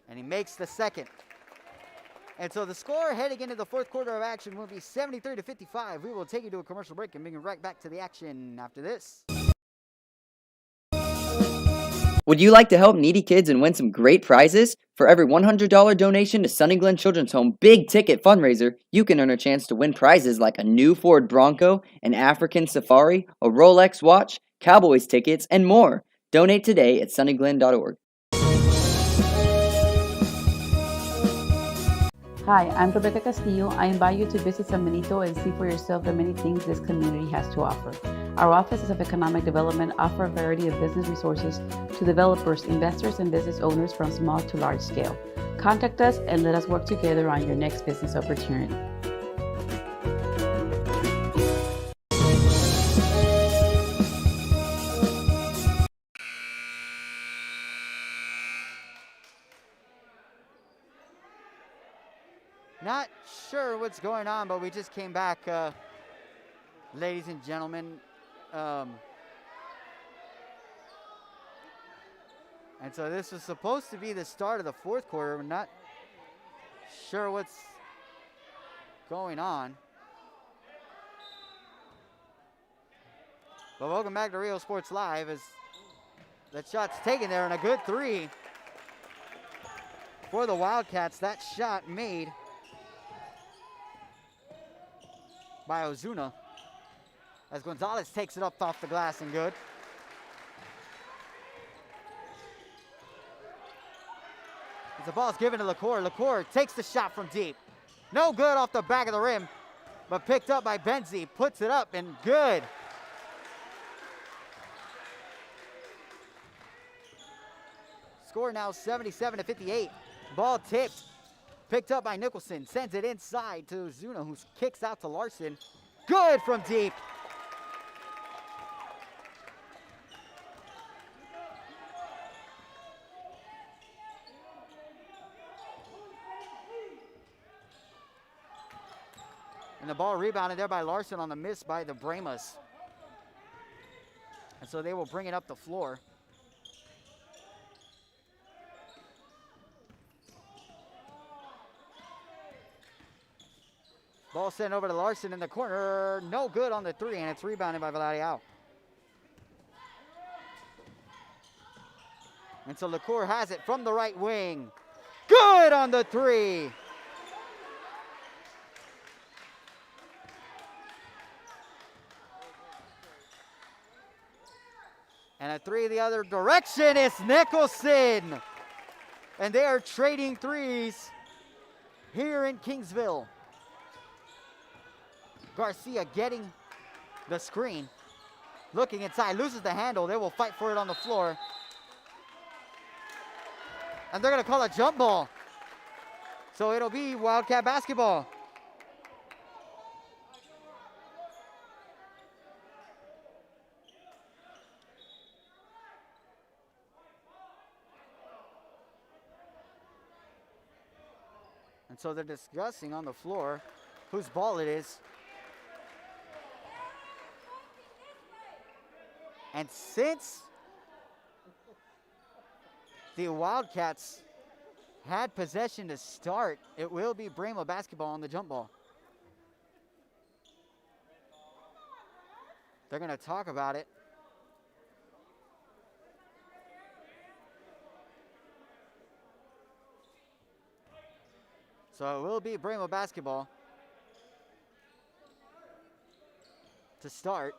And he makes the second. And so the score heading into the fourth quarter of action will be 73-55. We will take you to a commercial break and bring you right back to the action after this. Would you like to help needy kids and win some great prizes? For every $100 donation to Sunny Glen Children's Home big ticket fundraiser, you can earn a chance to win prizes like a new Ford Bronco, an African safari, a Rolex watch, Cowboys tickets, and more. Donate today at sunnyglen.org. Hi, I'm Rebecca Castillo. I invite you to visit San Benito and see for yourself the many things this community has to offer. Our offices of economic development offer a variety of business resources to developers, investors, and business owners from small to large scale. Contact us and let us work together on your next business opportunity. Not sure what's going on, but we just came back, ladies and gentlemen. And so this was supposed to be the start of the fourth quarter. We're not sure what's going on. But welcome back to Rio Sports Live as that shot's taken there and a good three for the Wildcats. That shot made by Ozuna as Gonzalez takes it up off the glass and good. As the ball's given to LaCour. LaCour takes the shot from deep. No good off the back of the rim, but picked up by Benzie. Puts it up and good. Score now 77-58. Ball tipped. Picked up by Nicholson, sends it inside to Zuna, who kicks out to Larson. Good from deep. And the ball rebounded there by Larson on the miss by the Bremas. And so they will bring it up the floor. Ball sent over to Larson in the corner. No good on the three, and it's rebounded by Vladiao. And so LaCour has it from the right wing. Good on the three. And a three the other direction is Nicholson. And they are trading threes here in Kingsville. Garcia getting the screen. Looking inside, loses the handle. They will fight for it on the floor. And they're going to call a jump ball. So it'll be Wildcat basketball. And so they're discussing on the floor whose ball it is. And since the Wildcats had possession to start, it will be Bremo basketball on the jump ball. They're going to talk about it. So it will be Bremo basketball to start.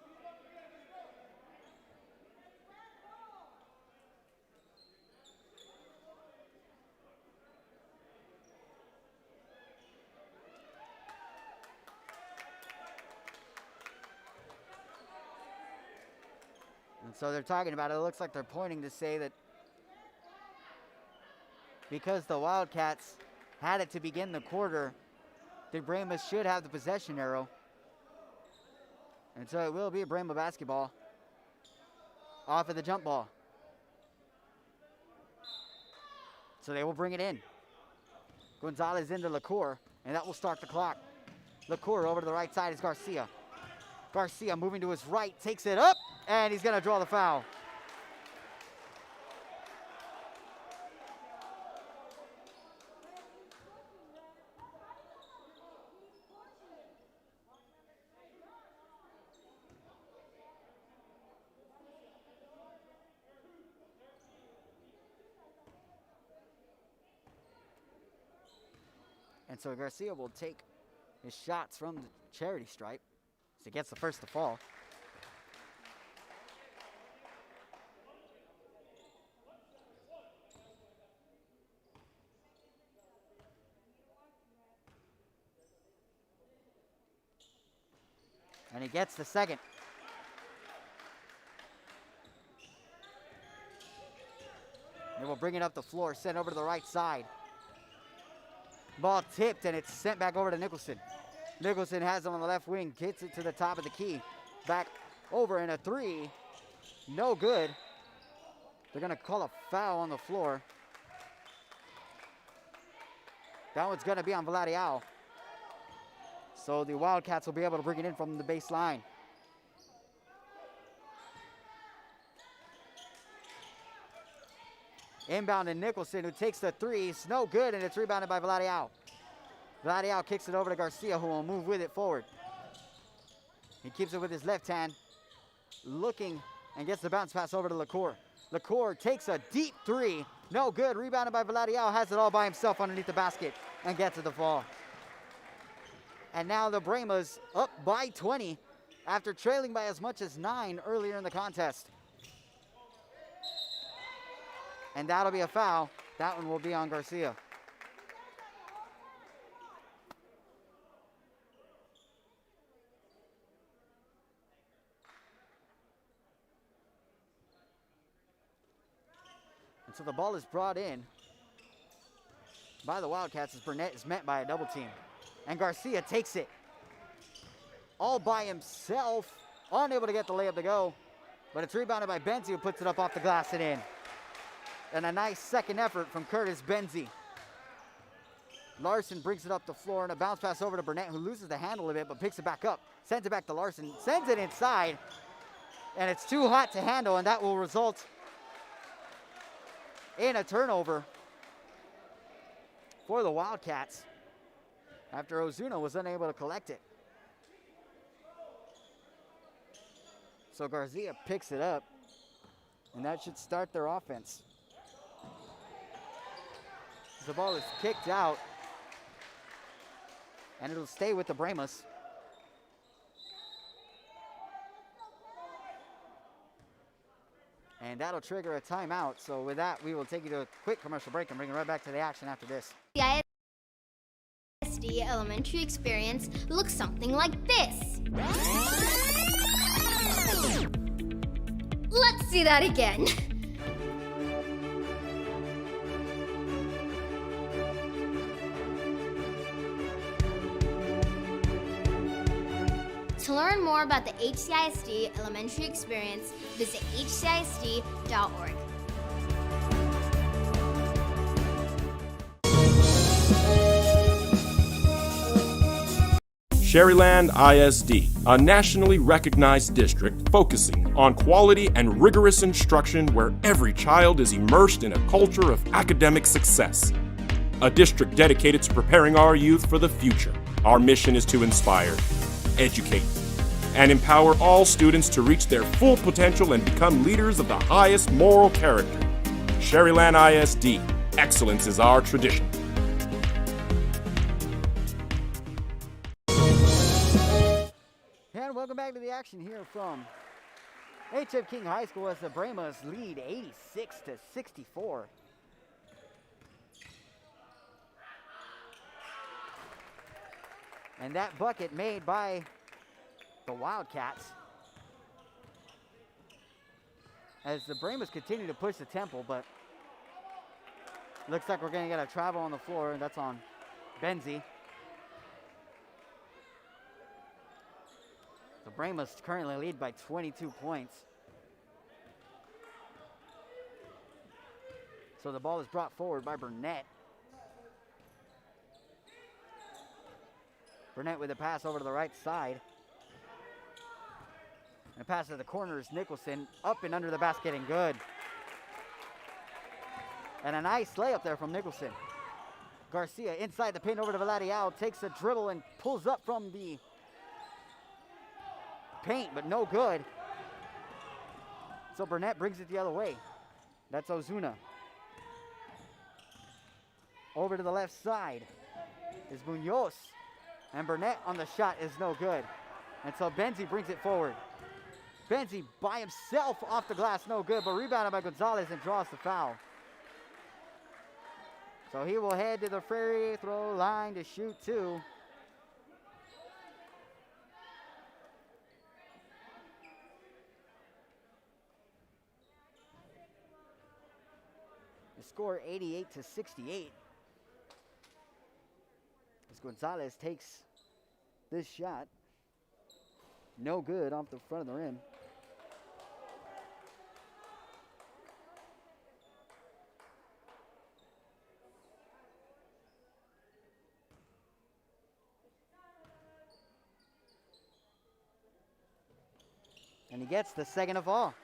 And so they're talking about it. It looks like they're pointing to say that because the Wildcats had it to begin the quarter, the Bremas should have the possession arrow. And so it will be a Bremo basketball off of the jump ball. So they will bring it in. Gonzalez into LaCour, and that will start the clock. LaCour over to the right side is Garcia. Garcia moving to his right, takes it up, and he's going to draw the foul. And so Garcia will take his shots from the charity stripe. So he gets the first to fall. And he gets the second. They will bring it up the floor, sent over to the right side. Ball tipped, and it's sent back over to Nicholson. Nicholson has him on the left wing, gets it to the top of the key. Back over in a three. No good. They're going to call a foul on the floor. That one's going to be on Vladiao. So the Wildcats will be able to bring it in from the baseline. Inbound to Nicholson, who takes the three. It's no good, and it's rebounded by Vladiao. Vladiao kicks it over to Garcia, who will move with it forward. He keeps it with his left hand, looking, and gets the bounce pass over to LaCour. LaCour takes a deep three. No good. Rebounded by Vladiao. Has it all by himself underneath the basket and gets to the fall. And now the Bremas up by 20 after trailing by as much as 9 earlier in the contest. And that'll be a foul. That one will be on Garcia. And so the ball is brought in by the Wildcats as Burnett is met by a double team. And Garcia takes it all by himself, unable to get the layup to go. But it's rebounded by Benzie, who puts it up off the glass and in. And a nice second effort from Curtis Benzie. Larson brings it up the floor and a bounce pass over to Burnett, who loses the handle of it but picks it back up. Sends it back to Larson, sends it inside. And it's too hot to handle, and that will result in a turnover for the Wildcats after Ozuna was unable to collect it. So Garcia picks it up, and that should start their offense. The ball is kicked out, and it'll stay with the Bremas. And that'll trigger a timeout. So with that, we will take you to a quick commercial break and bring it right back to the action after this. The ISD elementary experience looks something like this. Let's see that again. To learn more about the HCISD elementary experience, visit hcisd.org. Sherryland ISD, a nationally recognized district focusing on quality and rigorous instruction where every child is immersed in a culture of academic success. A district dedicated to preparing our youth for the future. Our mission is to inspire, educate, and empower all students to reach their full potential and become leaders of the highest moral character. Sherryland ISD, excellence is our tradition. And welcome back to the action here from H.F. King High School as the Bremas lead 86-64. And that bucket made by the Wildcats as the Bremas continue to push the tempo, but looks like we're going to get a travel on the floor, and that's on Benzie. The Bremas currently lead by 22 points. So the ball is brought forward by Burnett. Burnett with a pass over to the right side. And a pass to the corner is Nicholson. Up and under the basket and good. And a nice layup there from Nicholson. Garcia inside the paint over to Vladiao. Takes a dribble and pulls up from the paint, but no good. So Burnett brings it the other way. That's Ozuna. Over to the left side. is Munoz. And Burnett on the shot is no good. And so Benzie brings it forward. Benzie by himself off the glass, no good, but rebounded by Gonzalez and draws the foul. So he will head to the free throw line to shoot two. The score 88-68. As Gonzalez takes this shot. No good off the front of the rim. And he gets the second of all.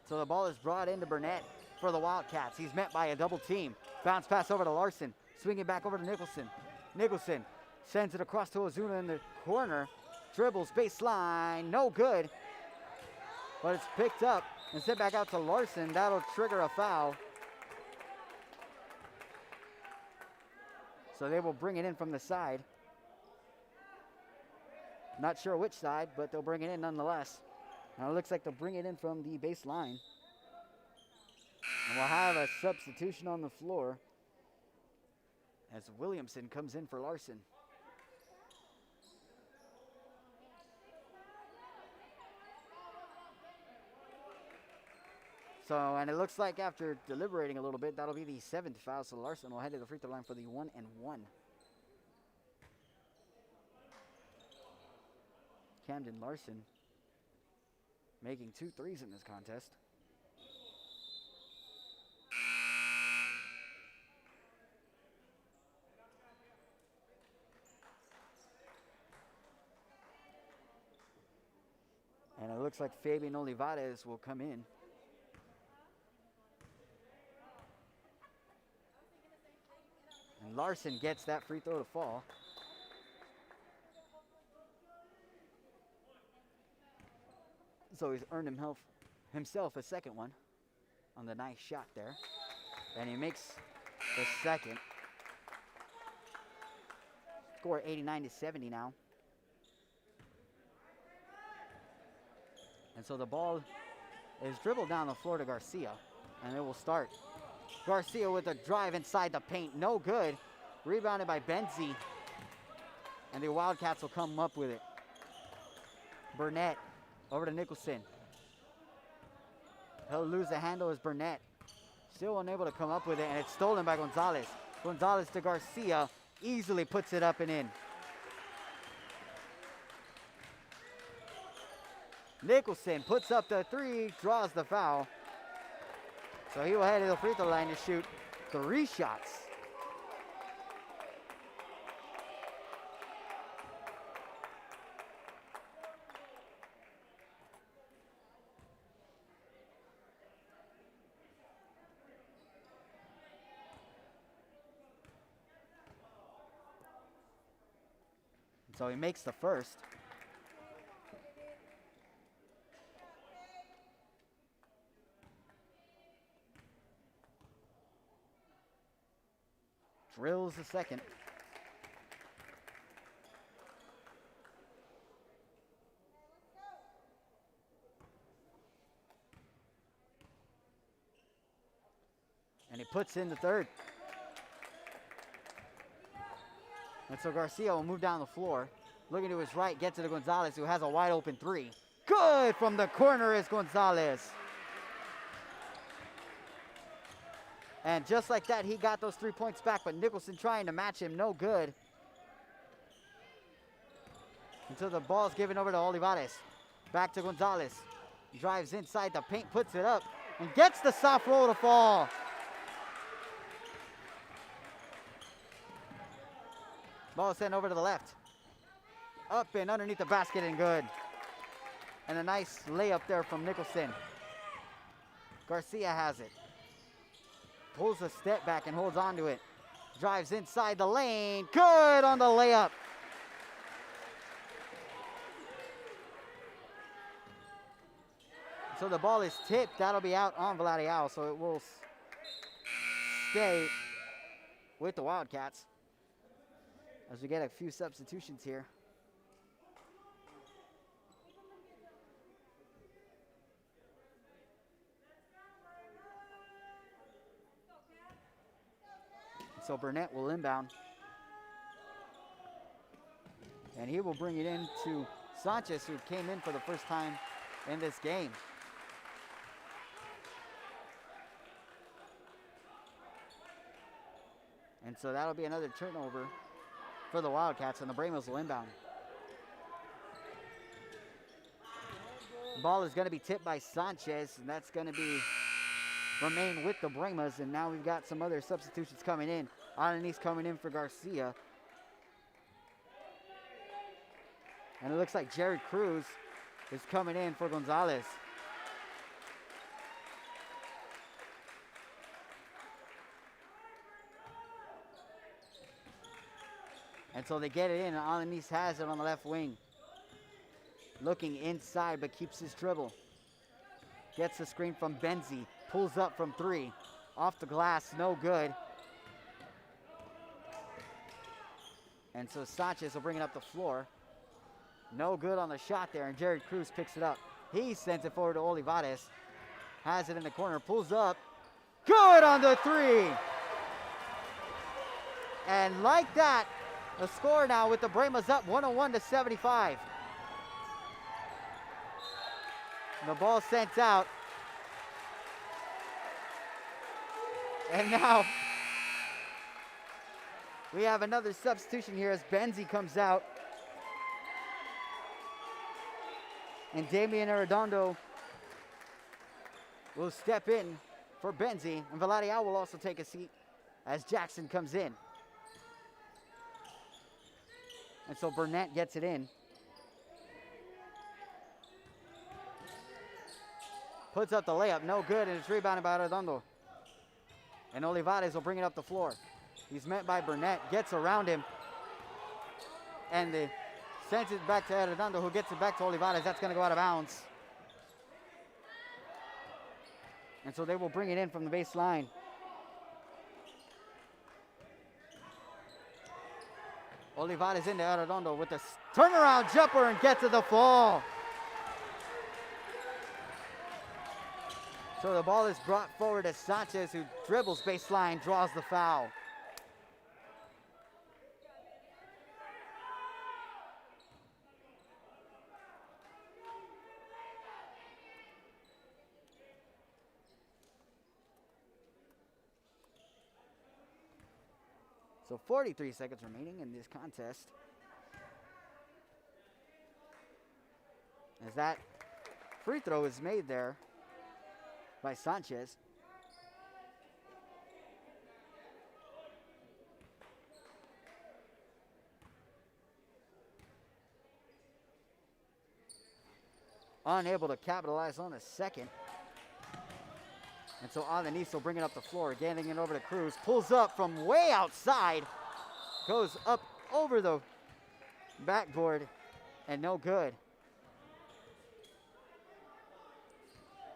So the ball is brought into Burnett for the Wildcats. He's met by a double team. Bounce pass over to Larson. Swinging back over to Nicholson. Nicholson sends it across to Ozuna in the corner. Dribbles baseline. No good. But it's picked up and sent back out to Larson. That'll trigger a foul. So they will bring it in from the side. Not sure which side, but they'll bring it in nonetheless. Now it looks like they'll bring it in from the baseline. And we'll have a substitution on the floor as Williamson comes in for Larson. So, and it looks like after deliberating a little bit, that'll be the 7th foul. So Larson will head to the free throw line for the 1-1. Camden Larson making 2 threes in this contest. And it looks like Fabian Olivares will come in. And Larson gets that free throw to fall. So he's earned himself a second one on the nice shot there. And he makes the second. Score 89-70 now. And so the ball is dribbled down the floor to Garcia. And it will start. Garcia with a drive inside the paint. No good. Rebounded by Benzie. And the Wildcats will come up with it. Burnett over to Nicholson. He'll lose the handle as Burnett. Still unable to come up with it, and it's stolen by Gonzalez. Gonzalez to Garcia. Easily puts it up and in. Nicholson puts up the 3, draws the foul. So he will head to the free throw line to shoot 3 shots. So he makes the first. Drills the second. And he puts in the third. And so Garcia will move down the floor. Looking to his right, gets it to Gonzalez, who has a wide open 3. Good from the corner is Gonzalez. And just like that, he got those 3 points back, but Nicholson trying to match him, no good. Until the ball's given over to Olivares. Back to Gonzalez. Drives inside the paint, puts it up, and gets the soft roll to fall. Ball sent over to the left. Up and underneath the basket and good. And a nice layup there from Nicholson. Garcia has it. Pulls a step back and holds on to it. Drives inside the lane. Good on the layup. So the ball is tipped. That'll be out on Vladiao. So it will stay with the Wildcats as we get a few substitutions here. So Burnett will inbound. And he will bring it in to Sanchez, who came in for the first time in this game. And so that'll be another turnover for the Wildcats, and the Bramos will inbound. Ball is going to be tipped by Sanchez, and that's going to remain with the Bramos. And now we've got some other substitutions coming in. Alanis coming in for Garcia. And it looks like Jared Cruz is coming in for Gonzalez. And so they get it in, and Alanis has it on the left wing. Looking inside, but keeps his dribble. Gets the screen from Benzi. Pulls up from 3. Off the glass, no good. And so Sanchez will bring it up the floor. No good on the shot there, and Jared Cruz picks it up. He sends it forward to Olivares. Has it in the corner, pulls up. Good on the 3. And like that, the score now with the Bramos up 101-75. The ball sent out. And now we have another substitution here as Benzi comes out. And Damian Arredondo will step in for Benzi. And Valadio will also take a seat as Jackson comes in. And so Burnett gets it in. Puts up the layup, no good, and it's rebounded by Arredondo. And Olivares will bring it up the floor. He's met by Burnett, gets around him. And sends it back to Arredondo, who gets it back to Olivares. That's going to go out of bounds. And so they will bring it in from the baseline. Olivares into Arredondo with a turnaround jumper and gets to the fall. So the ball is brought forward to Sanchez, who dribbles baseline, draws the foul. So 43 seconds remaining in this contest. As that free throw is made there by Sanchez. Unable to capitalize on the second. And so Alanis will bring it up the floor, getting it over to Cruz. Pulls up from way outside. Goes up over the backboard and no good.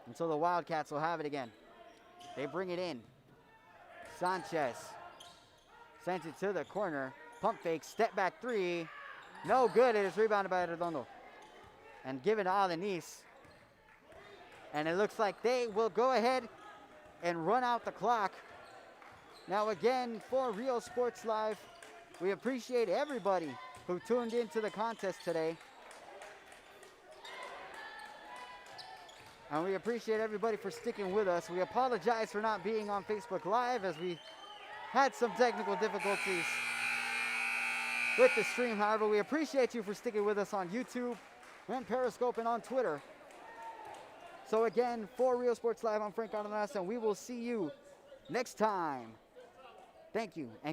And so the Wildcats will have it again. They bring it in. Sanchez sends it to the corner. Pump fake, step back 3. No good. It is rebounded by Arredondo. And given to Alanis. And it looks like they will go ahead and run out the clock. Now again, for Rio Sports Live, we appreciate everybody who tuned into the contest today. And we appreciate everybody for sticking with us. We apologize for not being on Facebook Live as we had some technical difficulties with the stream. However, we appreciate you for sticking with us on YouTube and Periscope and on Twitter. So again, for Rio Sports Live, I'm Frank Arnanas, and we will see you next time. Thank you and good